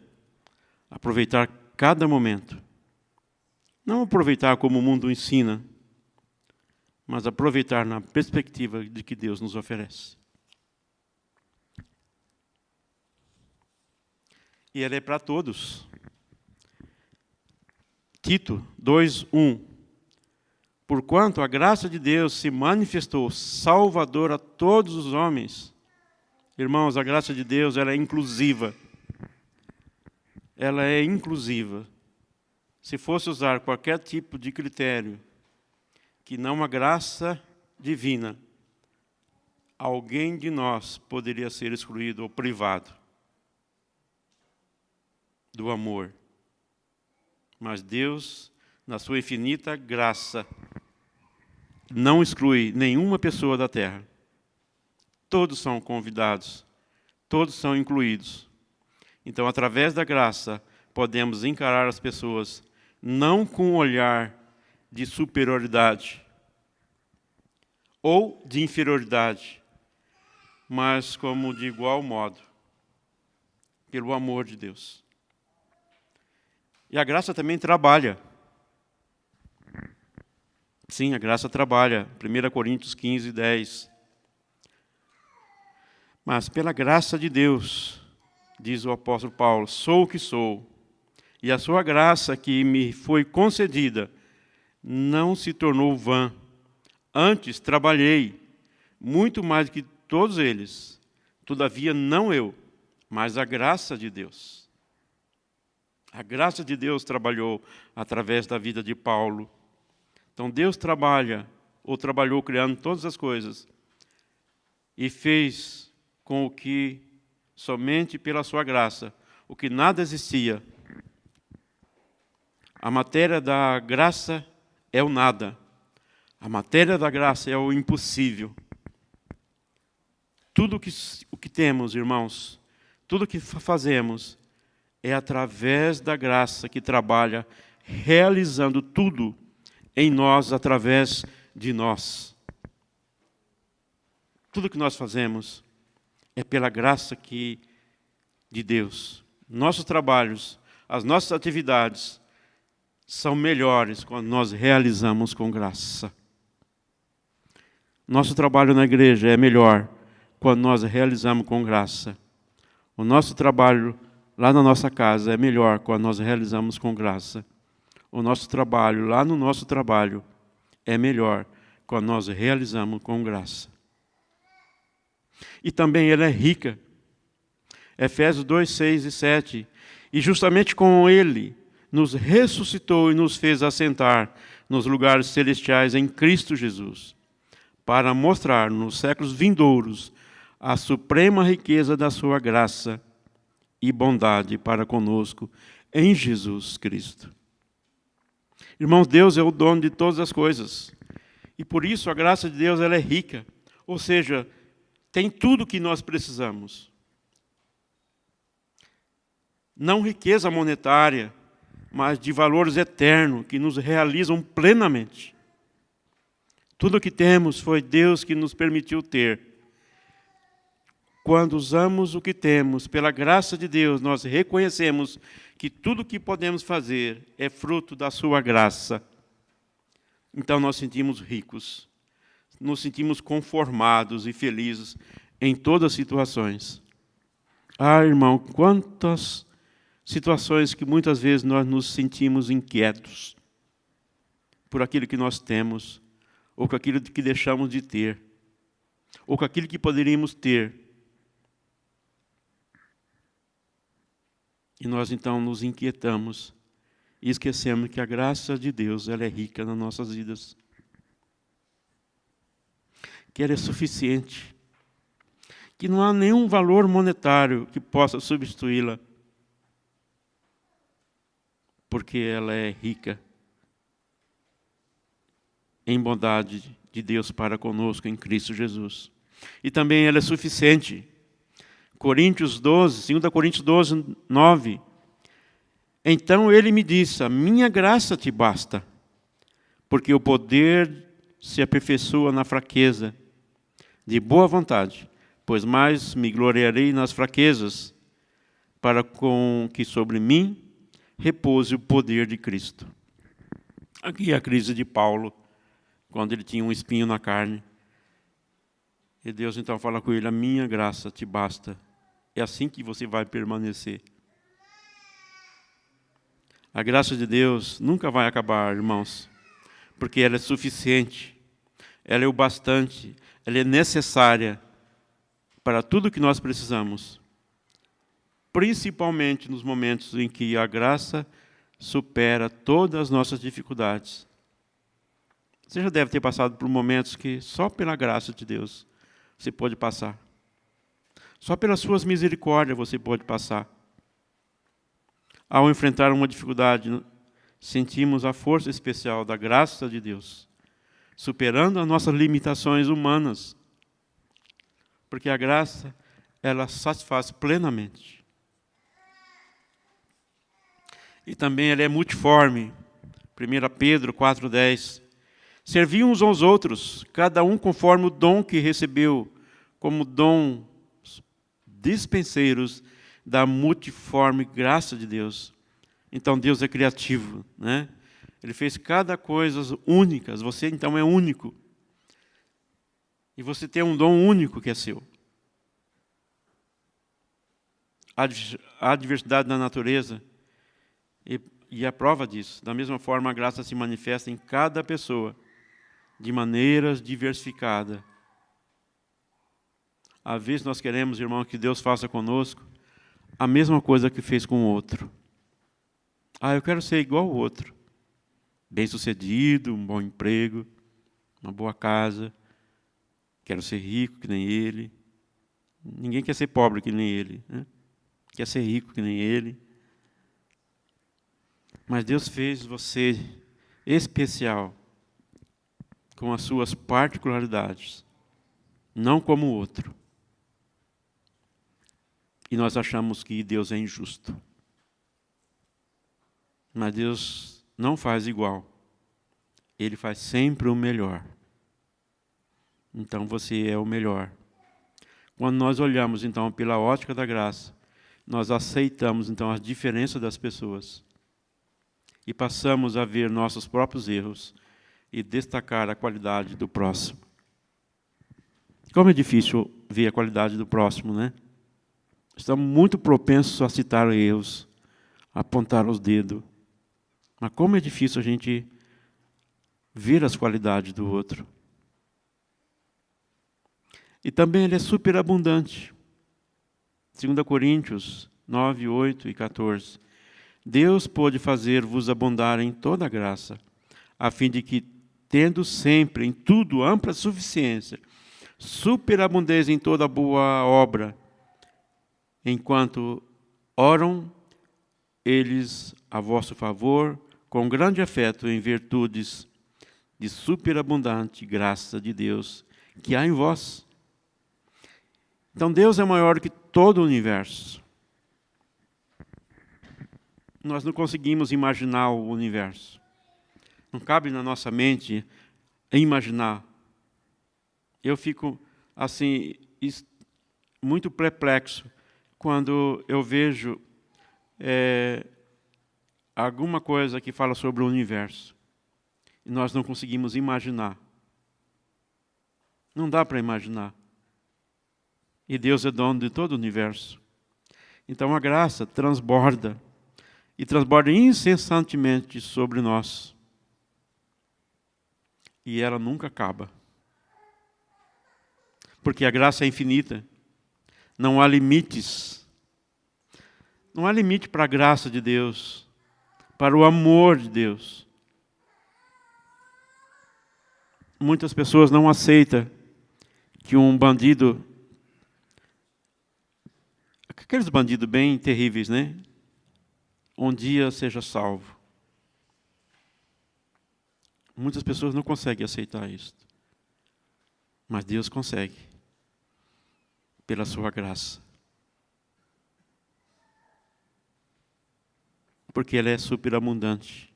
aproveitar cada momento. Não aproveitar como o mundo ensina, mas aproveitar na perspectiva de que Deus nos oferece. E ela é para todos. Tito 2:1. Porquanto a graça de Deus se manifestou salvador a todos os homens. Irmãos, a graça de Deus ela é inclusiva. Ela é inclusiva. Se fosse usar qualquer tipo de critério que não a graça divina, alguém de nós poderia ser excluído ou privado do amor. Mas Deus, na sua infinita graça, não exclui nenhuma pessoa da terra. Todos são convidados, todos são incluídos. Então, através da graça, podemos encarar as pessoas não com um olhar de superioridade ou de inferioridade, mas como de igual modo, pelo amor de Deus. E a graça também trabalha. Sim, a graça trabalha. 1 Coríntios 15:10. Mas pela graça de Deus, diz o apóstolo Paulo, sou o que sou, e a sua graça que me foi concedida não se tornou vã. Antes trabalhei muito mais do que todos eles. Todavia não eu, mas a graça de Deus. A graça de Deus trabalhou através da vida de Paulo. Então Deus trabalhou criando todas as coisas e fez com o que somente pela sua graça, o que nada existia. A matéria da graça é o nada. A matéria da graça é o impossível. Tudo o que temos, irmãos, tudo o que fazemos é através da graça que trabalha, realizando tudo em nós, através de nós. Tudo que nós fazemos é pela graça de Deus. Nossos trabalhos, as nossas atividades são melhores quando nós realizamos com graça. Nosso trabalho na igreja é melhor quando nós realizamos com graça. O nosso trabalho lá na nossa casa é melhor quando nós realizamos com graça. O nosso trabalho lá no nosso trabalho é melhor quando nós realizamos com graça. E também ela é rica. Efésios 2:6 e 7. E justamente com ele nos ressuscitou e nos fez assentar nos lugares celestiais em Cristo Jesus, para mostrar nos séculos vindouros a suprema riqueza da sua graça e bondade para conosco em Jesus Cristo. Irmãos, Deus é o dono de todas as coisas. E por isso a graça de Deus ela é rica. Ou seja, tem tudo o que nós precisamos. Não riqueza monetária, mas de valores eternos que nos realizam plenamente. Tudo o que temos foi Deus que nos permitiu ter. Quando usamos o que temos, pela graça de Deus, nós reconhecemos que tudo o que podemos fazer é fruto da sua graça. Então nós sentimos ricos, nos sentimos conformados e felizes em todas as situações. Ah, irmão, quantas situações que muitas vezes nós nos sentimos inquietos por aquilo que nós temos, ou com aquilo que deixamos de ter, ou com aquilo que poderíamos ter. E nós então nos inquietamos e esquecemos que a graça de Deus, ela é rica nas nossas vidas. Que ela é suficiente. Que não há nenhum valor monetário que possa substituí-la. Porque ela é rica em bondade de Deus para conosco em Cristo Jesus. E também ela é suficiente. Coríntios 12, 2 Coríntios 12, 9. Então ele me disse, a minha graça te basta, porque o poder se aperfeiçoa na fraqueza. De boa vontade, pois mais me gloriarei nas fraquezas, para com que sobre mim repouse o poder de Cristo. Aqui é a crise de Paulo, quando ele tinha um espinho na carne. E Deus então fala com ele, a minha graça te basta. É assim que você vai permanecer. A graça de Deus nunca vai acabar, irmãos, porque ela é suficiente, ela é o bastante, ela é necessária para tudo que nós precisamos. Principalmente nos momentos em que a graça supera todas as nossas dificuldades. Você já deve ter passado por momentos que só pela graça de Deus você pode passar. Só pelas suas misericórdias você pode passar. Ao enfrentar uma dificuldade, sentimos a força especial da graça de Deus, superando as nossas limitações humanas. Porque a graça, ela satisfaz plenamente. E também ela é multiforme. 1 Pedro 4,10. Serviam uns aos outros, cada um conforme o dom que recebeu, como dom dispenseiros da multiforme graça de Deus. Então Deus é criativo, né? Ele fez cada coisa únicas. Você então é único. E você tem um dom único que é seu. Há diversidade na natureza e a prova disso. Da mesma forma, a graça se manifesta em cada pessoa, de maneiras diversificadas. Às vezes nós queremos, irmão, que Deus faça conosco a mesma coisa que fez com o outro. Ah, eu quero ser igual ao outro. Bem-sucedido, um bom emprego, uma boa casa. Quero ser rico que nem ele. Ninguém quer ser pobre que nem ele, né? Quer ser rico que nem ele. Mas Deus fez você especial, com as suas particularidades, não como o outro. E nós achamos que Deus é injusto. Mas Deus não faz igual. Ele faz sempre o melhor. Então você é o melhor. Quando nós olhamos então pela ótica da graça, nós aceitamos então as diferenças das pessoas e passamos a ver nossos próprios erros e destacar a qualidade do próximo. Como é difícil ver a qualidade do próximo, né? Estamos muito propensos a citar erros, a apontar os dedos. Mas como é difícil a gente ver as qualidades do outro. E também ele é superabundante. 2 Coríntios 9, 8 e 14. Deus pôde fazer-vos abundar em toda a graça, a fim de que, tendo sempre em tudo ampla suficiência, superabundez em toda boa obra, enquanto oram eles a vosso favor, com grande afeto em virtudes de superabundante graça de Deus que há em vós. Então Deus é maior que todo o universo. nós não conseguimos imaginar o universo. Não cabe na nossa mente imaginar. Eu fico, assim, muito perplexo quando eu vejo alguma coisa que fala sobre o universo. E nós não conseguimos imaginar. Não dá para imaginar. E Deus é dono de todo o universo. Então a graça transborda. E transborda incessantemente sobre nós. E ela nunca acaba. Porque a graça é infinita. Não há limites. Não há limite para a graça de Deus. Para o amor de Deus. Muitas pessoas não aceitam que um bandido, aqueles bandidos bem terríveis, né? Um dia seja salvo. Muitas pessoas não conseguem aceitar isso. Mas Deus consegue. Pela sua graça. Porque Ele é superabundante.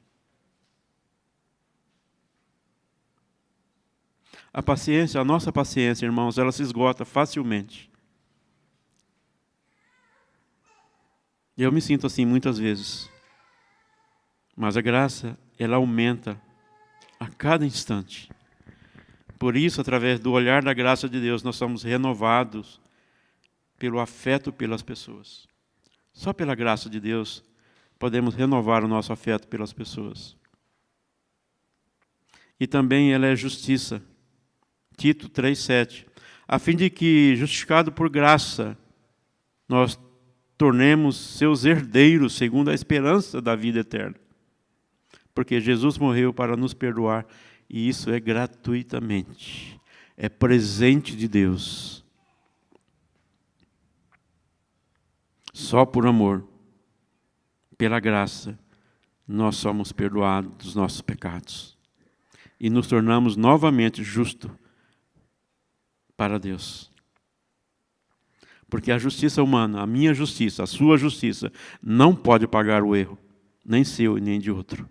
A paciência, a nossa paciência, irmãos, ela se esgota facilmente. Eu me sinto assim muitas vezes. Mas a graça, ela aumenta a cada instante. Por isso, através do olhar da graça de Deus, nós somos renovados pelo afeto pelas pessoas. Só pela graça de Deus podemos renovar o nosso afeto pelas pessoas. E também ela é justiça. Tito 3,7. A fim de que, justificado por graça, nós tornemos seus herdeiros segundo a esperança da vida eterna. Porque Jesus morreu para nos perdoar, e isso é gratuitamente. É presente de Deus. Só por amor, pela graça, nós somos perdoados dos nossos pecados. E nos tornamos novamente justos para Deus. Porque a justiça humana, a minha justiça, a sua justiça, não pode pagar o erro, nem seu e nem de outro.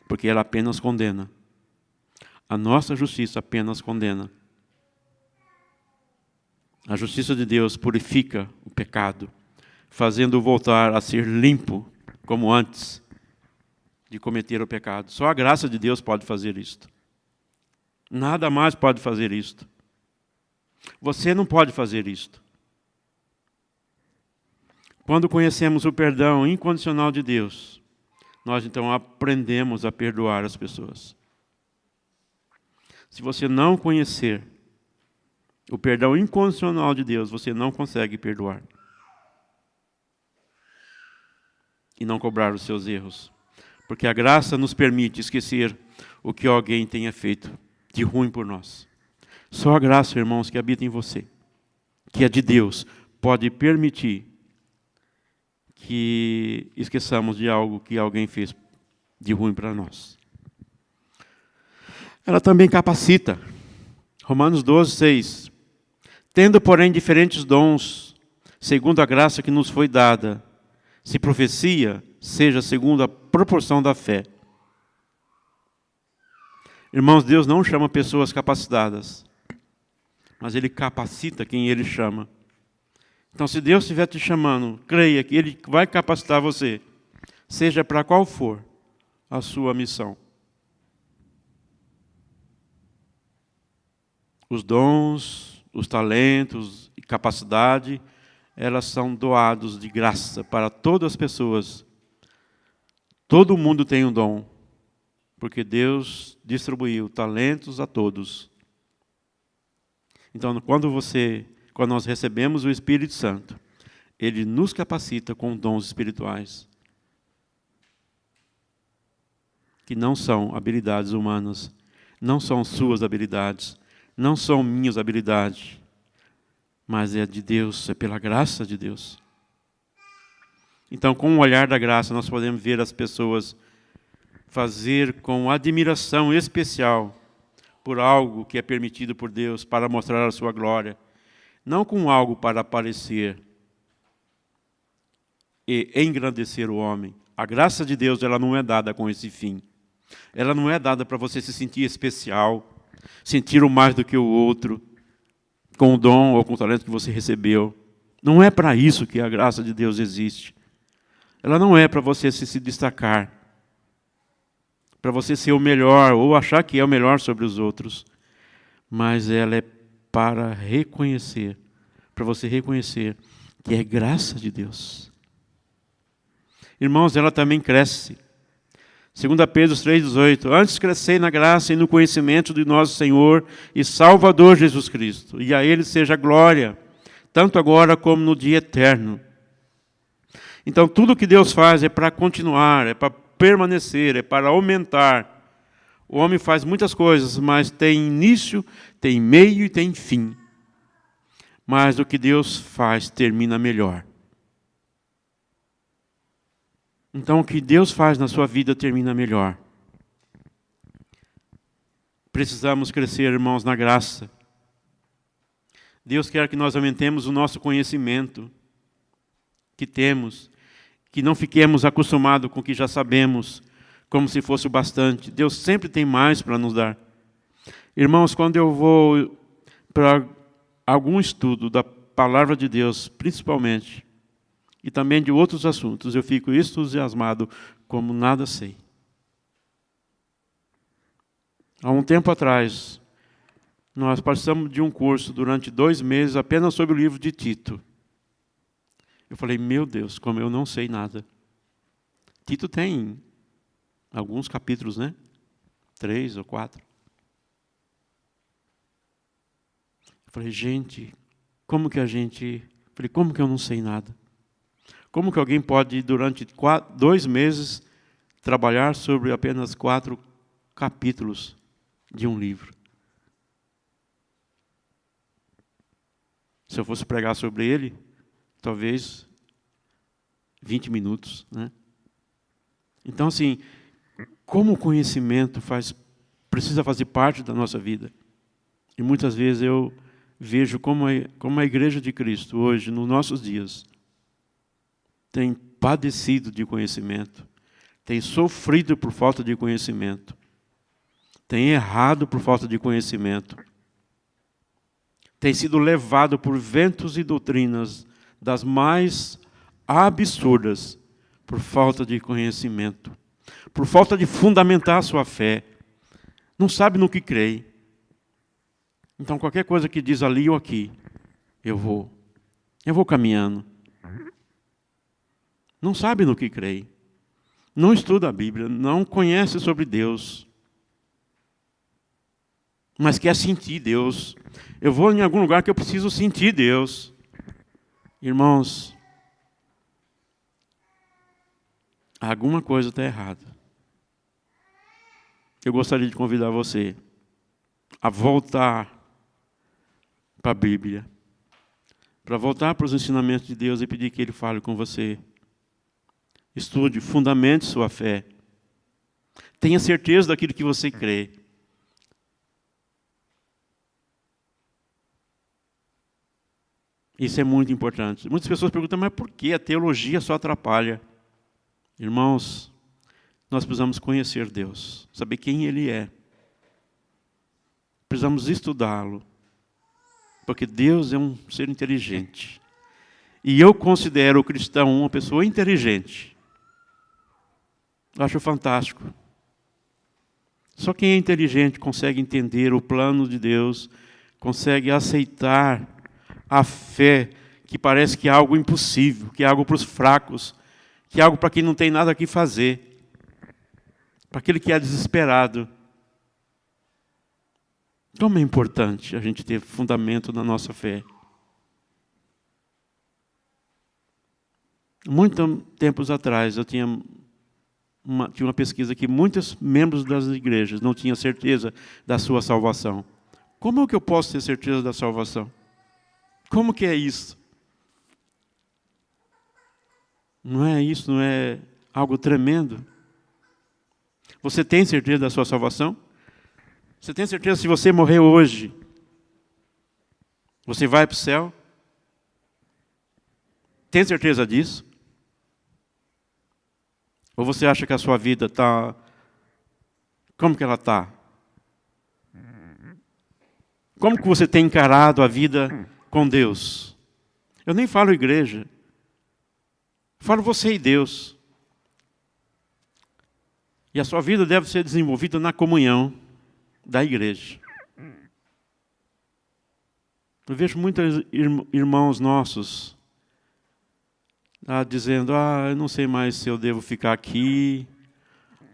Porque ela apenas condena. A nossa justiça apenas condena. A justiça de Deus purifica o pecado, fazendo-o voltar a ser limpo, como antes de cometer o pecado. Só a graça de Deus pode fazer isto. Nada mais pode fazer isto. Você não pode fazer isto. Quando conhecemos o perdão incondicional de Deus, nós então aprendemos a perdoar as pessoas. Se você não conhecer o perdão incondicional de Deus, você não consegue perdoar. E não cobrar os seus erros. Porque a graça nos permite esquecer o que alguém tenha feito de ruim por nós. Só a graça, irmãos, que habita em você, que é de Deus, pode permitir que esqueçamos de algo que alguém fez de ruim para nós. Ela também capacita. Romanos 12:6. Tendo, porém, diferentes dons, segundo a graça que nos foi dada, se profecia, seja segundo a proporção da fé. Irmãos, Deus não chama pessoas capacitadas, mas Ele capacita quem Ele chama. Então, se Deus estiver te chamando, creia que Ele vai capacitar você, seja para qual for a sua missão. Os dons, os talentos e capacidade, elas são doados de graça para todas as pessoas. Todo mundo tem um dom, porque Deus distribuiu talentos a todos. Então, quando nós recebemos o Espírito Santo, Ele nos capacita com dons espirituais, que não são habilidades humanas, não são suas habilidades, não são minhas habilidades, mas é de Deus, é pela graça de Deus. Então, com o olhar da graça, nós podemos ver as pessoas fazer com admiração especial por algo que é permitido por Deus para mostrar a sua glória, não com algo para aparecer e engrandecer o homem. A graça de Deus, ela não é dada com esse fim. Ela não é dada para você se sentir especial, sentir o mais do que o outro, com o dom ou com o talento que você recebeu. Não é para isso que a graça de Deus existe. Ela não é para você se destacar, para você ser o melhor ou achar que é o melhor sobre os outros, mas ela é para reconhecer, para você reconhecer que é graça de Deus. Irmãos, ela também cresce. 2 Pedro 3,18, antes crescei na graça e no conhecimento de nosso Senhor e Salvador Jesus Cristo, e a Ele seja glória, tanto agora como no dia eterno. Então, tudo que Deus faz é para continuar, é para permanecer, é para aumentar. O homem faz muitas coisas, mas tem início, tem meio e tem fim. Mas o que Deus faz termina melhor. Então, o que Deus faz na sua vida termina melhor. Precisamos crescer, irmãos, na graça. Deus quer que nós aumentemos o nosso conhecimento que temos, que não fiquemos acostumados com o que já sabemos, como se fosse o bastante. Deus sempre tem mais para nos dar. Irmãos, quando eu vou para algum estudo da palavra de Deus, principalmente, e também de outros assuntos, eu fico entusiasmado como nada sei. Há um tempo atrás, nós passamos de um curso durante 2 meses apenas sobre o livro de Tito. Eu falei, meu Deus, como eu não sei nada. Tito tem alguns capítulos, né? 3 ou 4. Eu falei, gente, como que eu não sei nada? Como que alguém pode, durante 2 meses, trabalhar sobre apenas 4 capítulos de um livro? Se eu fosse pregar sobre ele, talvez 20 minutos, né? Então, assim, como o conhecimento precisa fazer parte da nossa vida. E muitas vezes eu vejo como a Igreja de Cristo, hoje, nos nossos dias, tem padecido de conhecimento, tem sofrido por falta de conhecimento, tem errado por falta de conhecimento, tem sido levado por ventos e doutrinas das mais absurdas por falta de conhecimento, por falta de fundamentar a sua fé, não sabe no que crê. Então, qualquer coisa que diz ali ou aqui, eu vou caminhando. Não sabe no que crê, não estuda a Bíblia, não conhece sobre Deus, mas quer sentir Deus. Eu vou em algum lugar que eu preciso sentir Deus. Irmãos, alguma coisa está errada. Eu gostaria de convidar você a voltar para a Bíblia, para voltar para os ensinamentos de Deus e pedir que Ele fale com você. Estude, fundamente sua fé. Tenha certeza daquilo que você crê. Isso é muito importante. Muitas pessoas perguntam, mas por que a teologia só atrapalha? Irmãos, nós precisamos conhecer Deus, saber quem Ele é. Precisamos estudá-lo, porque Deus é um ser inteligente. E eu considero o cristão uma pessoa inteligente. Acho fantástico. Só quem é inteligente consegue entender o plano de Deus, consegue aceitar a fé, que parece que é algo impossível, que é algo para os fracos, que é algo para quem não tem nada a fazer, para aquele que é desesperado. Como é importante a gente ter fundamento na nossa fé. Muitos tempos atrás, eu tinha uma pesquisa que muitos membros das igrejas não tinham certeza da sua salvação. Como é que eu posso ter certeza da salvação? Como que é isso? Não é isso, não é algo tremendo? Você tem certeza da sua salvação? Você tem certeza se você morrer hoje, você vai para o céu? Tem certeza disso? Ou você acha que a sua vida está... Como que ela está? Como que você tem encarado a vida com Deus? Eu nem falo igreja. Falo você e Deus. E a sua vida deve ser desenvolvida na comunhão da igreja. Eu vejo muitos irmãos nossos dizendo, eu não sei mais se eu devo ficar aqui.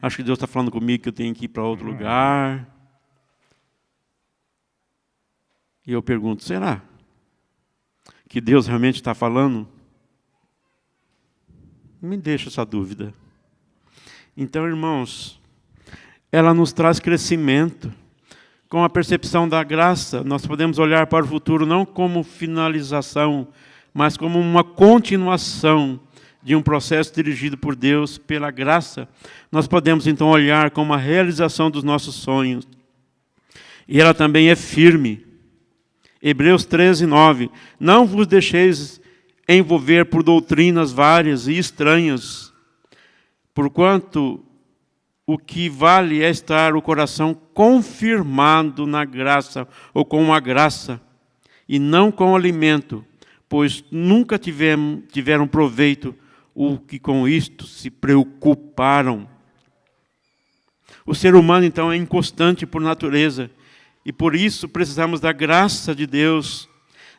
Acho que Deus está falando comigo que eu tenho que ir para outro lugar. E eu pergunto, será que Deus realmente está falando? Me deixa essa dúvida. Então, irmãos, ela nos traz crescimento. Com a percepção da graça, nós podemos olhar para o futuro não como finalização, mas como uma continuação de um processo dirigido por Deus pela graça. Nós podemos, então, olhar como a realização dos nossos sonhos. E ela também é firme. Hebreus 13, 9. Não vos deixeis envolver por doutrinas várias e estranhas, porquanto o que vale é estar o coração confirmado na graça, ou com a graça, e não com alimento, pois nunca tiveram proveito o que com isto se preocuparam. O ser humano, então, é inconstante por natureza, e por isso precisamos da graça de Deus.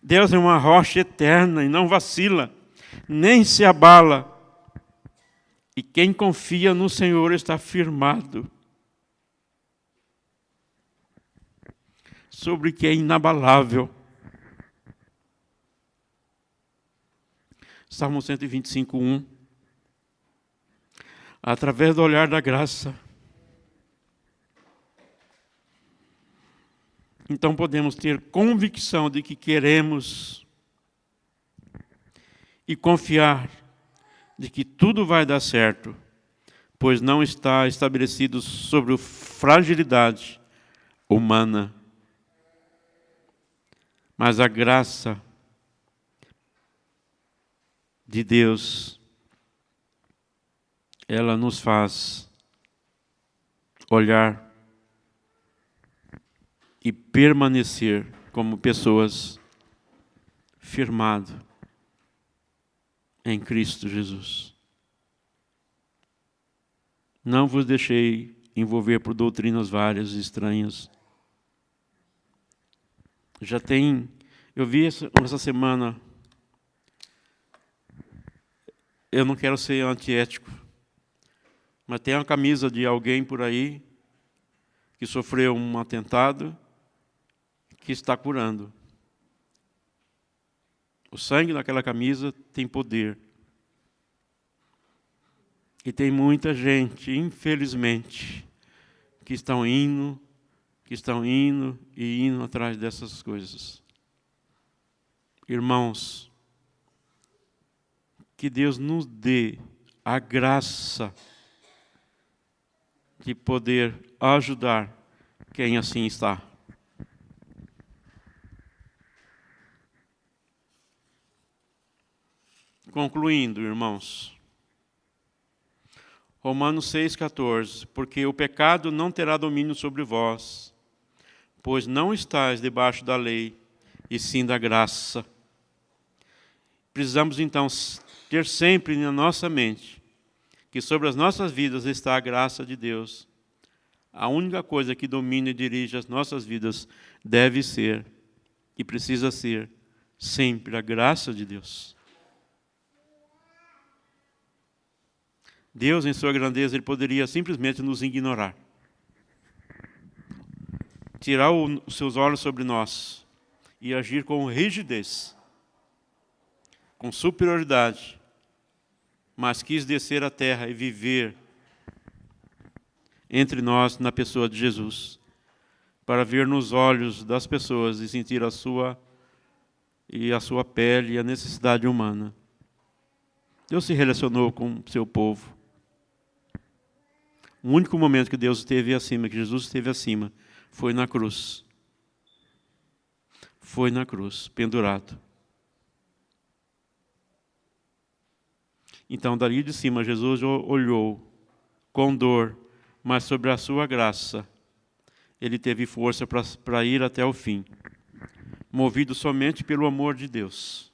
Deus é uma rocha eterna e não vacila, nem se abala. E quem confia no Senhor está firmado sobre o que é inabalável. Salmo 125, 1. Através do olhar da graça, então podemos ter convicção de que queremos e confiar de que tudo vai dar certo, pois não está estabelecido sobre a fragilidade humana. Mas a graça de Deus, ela nos faz olhar e permanecer como pessoas firmadas em Cristo Jesus. Não vos deixei envolver por doutrinas várias e estranhas. Eu vi essa semana, eu não quero ser antiético, mas tem uma camisa de alguém por aí que sofreu um atentado, que está curando. O sangue daquela camisa tem poder. E tem muita gente, infelizmente, que estão indo atrás dessas coisas. Irmãos, que Deus nos dê a graça de poder ajudar quem assim está. Concluindo, irmãos, Romanos 6,14, porque o pecado não terá domínio sobre vós, pois não estáis debaixo da lei, e sim da graça. Precisamos, então, ter sempre na nossa mente que sobre as nossas vidas está a graça de Deus. A única coisa que domina e dirige as nossas vidas deve ser, e precisa ser, sempre a graça de Deus. Deus, em sua grandeza, Ele poderia simplesmente nos ignorar. Tirar os seus olhos sobre nós e agir com rigidez, com superioridade, mas quis descer à terra e viver entre nós na pessoa de Jesus, para ver nos olhos das pessoas e sentir a sua pele e a necessidade humana. Deus se relacionou com o seu povo. O único momento que Deus esteve acima, que Jesus esteve acima, foi na cruz. Foi na cruz, pendurado. Então, dali de cima, Jesus olhou com dor, mas sobre a sua graça, ele teve força para ir até o fim, movido somente pelo amor de Deus.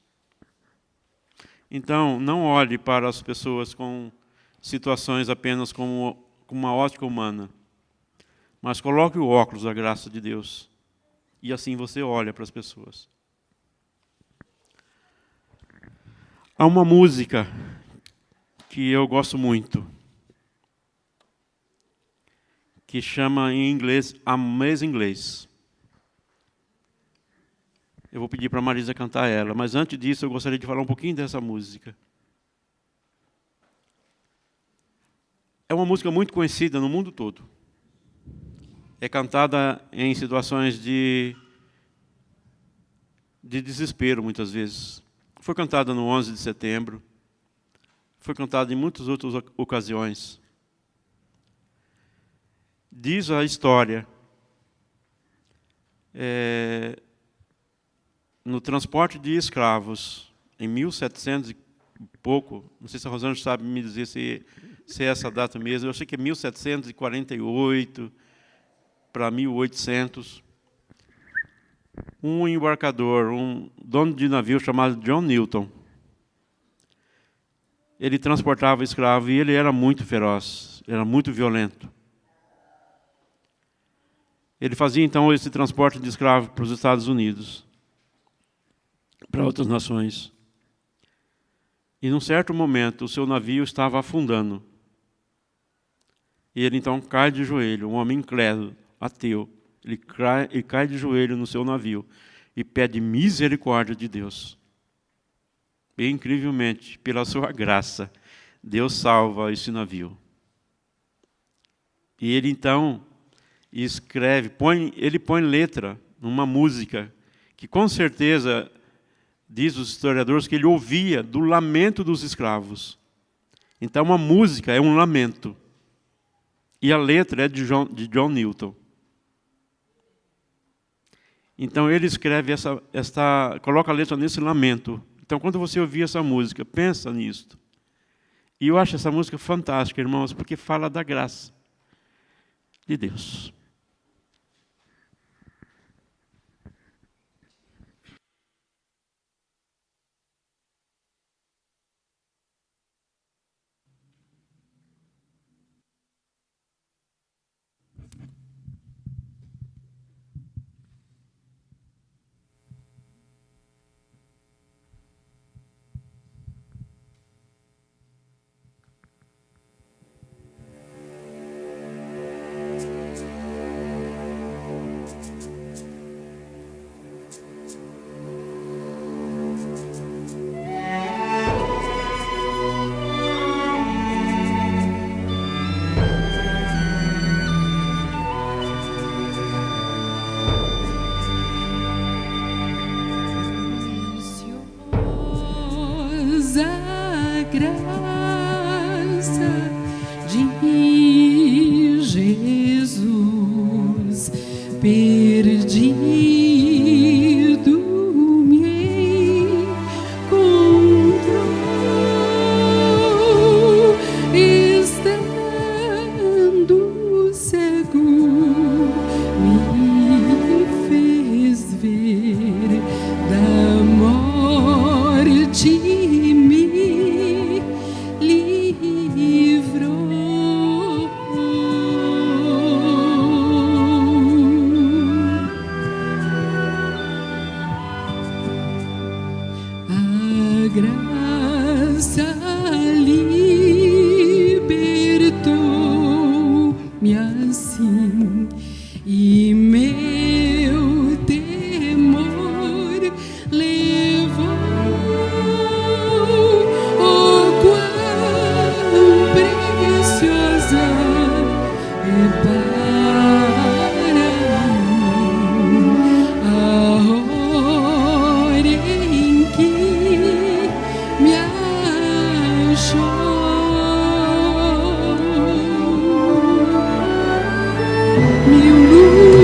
Então, não olhe para as pessoas com situações apenas com uma ótica humana, mas coloque o óculos da graça de Deus, e assim você olha para as pessoas. Há uma música que eu gosto muito, que chama em inglês Amazing Grace. Eu vou pedir para a Marisa cantar ela, mas antes disso eu gostaria de falar um pouquinho dessa música. É uma música muito conhecida no mundo todo. É cantada em situações de desespero, muitas vezes. Foi cantada no 11 de setembro. Foi cantada em muitas outras ocasiões. Diz a história, no transporte de escravos, em 1700 e pouco, não sei se a Rosângela sabe me dizer se é essa data mesmo, eu sei que é 1748 para 1800, um embarcador, um dono de navio chamado John Newton, ele transportava escravo e ele era muito feroz, era muito violento. Ele fazia, então, esse transporte de escravo para os Estados Unidos, para outras nações. E, num certo momento, o seu navio estava afundando. E ele, então, cai de joelho, um homem incrédulo, ateu. Ele cai de joelho no seu navio e pede misericórdia de Deus. E, incrivelmente, pela sua graça, Deus salva esse navio. E ele, então, escreve, ele põe letra numa música que, com certeza, diz os historiadores que ele ouvia do lamento dos escravos. Então, uma música é um lamento. E a letra é de John Newton. Então, ele escreve coloca a letra nesse lamento. Então, quando você ouvir essa música, pensa nisso. E eu acho essa música fantástica, irmãos, porque fala da graça de Deus. Meu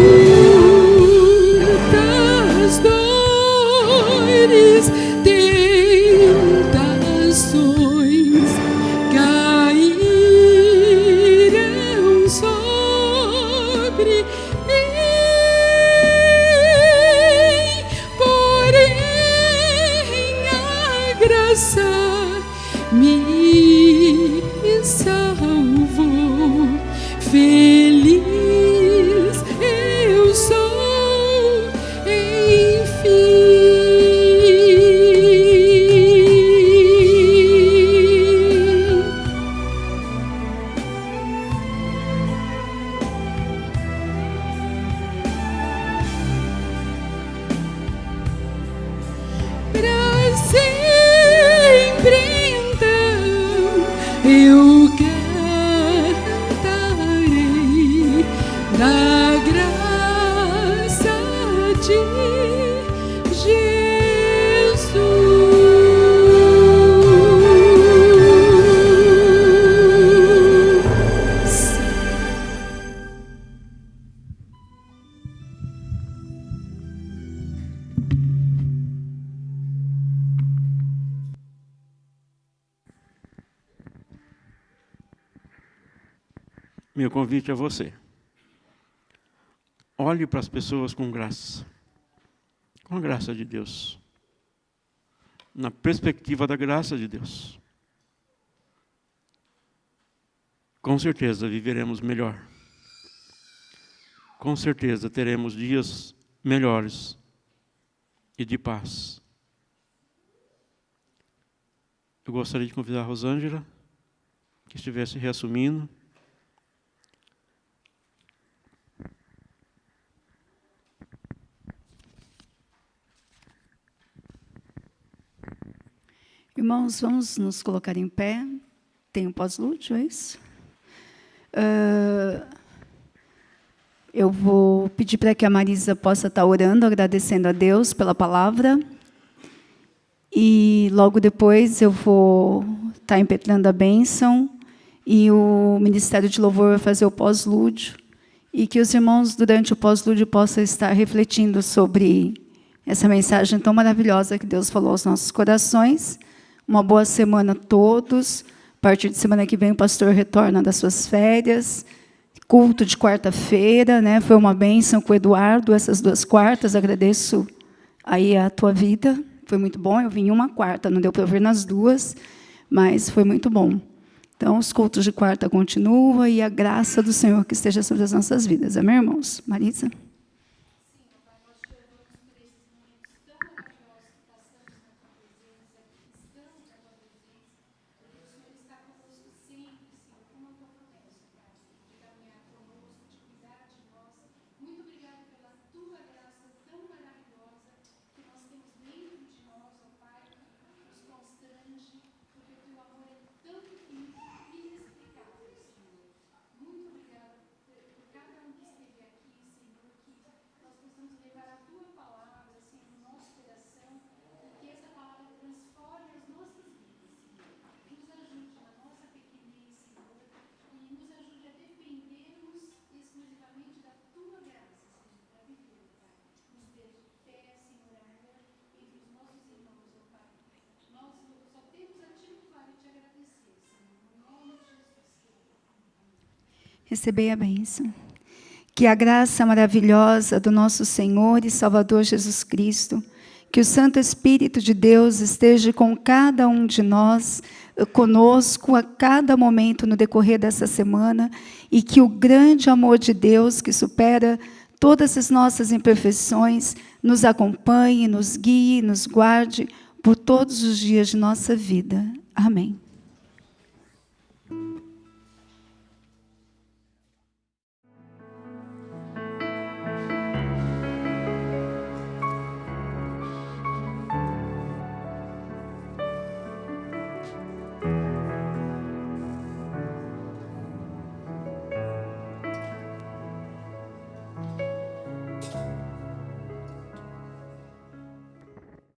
feliz eu sou, enfim. Pra sempre então eu cantarei da graça de Jesus. Meu convite a você. Olhe para as pessoas com graça. Com a graça de Deus. Na perspectiva da graça de Deus. Com certeza viveremos melhor. Com certeza teremos dias melhores e de paz. Eu gostaria de convidar a Rosângela, que estivesse reassumindo. Irmãos, vamos nos colocar em pé. Tem um pós-lúdio, é isso? Eu vou pedir para que a Marisa possa estar orando, agradecendo a Deus pela palavra. E logo depois eu vou estar impetrando a bênção. E o Ministério de Louvor vai fazer o pós-lúdio. E que os irmãos, durante o pós-lúdio, possam estar refletindo sobre essa mensagem tão maravilhosa que Deus falou aos nossos corações. Uma boa semana a todos. A partir de semana que vem, o pastor retorna das suas férias. Culto de quarta-feira, né? Foi uma bênção com o Eduardo, essas 2 quartas. Agradeço aí a tua vida. Foi muito bom. Eu vim em uma quarta, não deu para eu vir nas 2, mas foi muito bom. Então, os cultos de quarta continuam e a graça do Senhor que esteja sobre as nossas vidas. Amém, irmãos? Marisa? Recebei a bênção. Que a graça maravilhosa do nosso Senhor e Salvador Jesus Cristo, que o Santo Espírito de Deus esteja com cada um de nós, conosco a cada momento no decorrer dessa semana, e que o grande amor de Deus, que supera todas as nossas imperfeições, nos acompanhe, nos guie, nos guarde por todos os dias de nossa vida. Amém.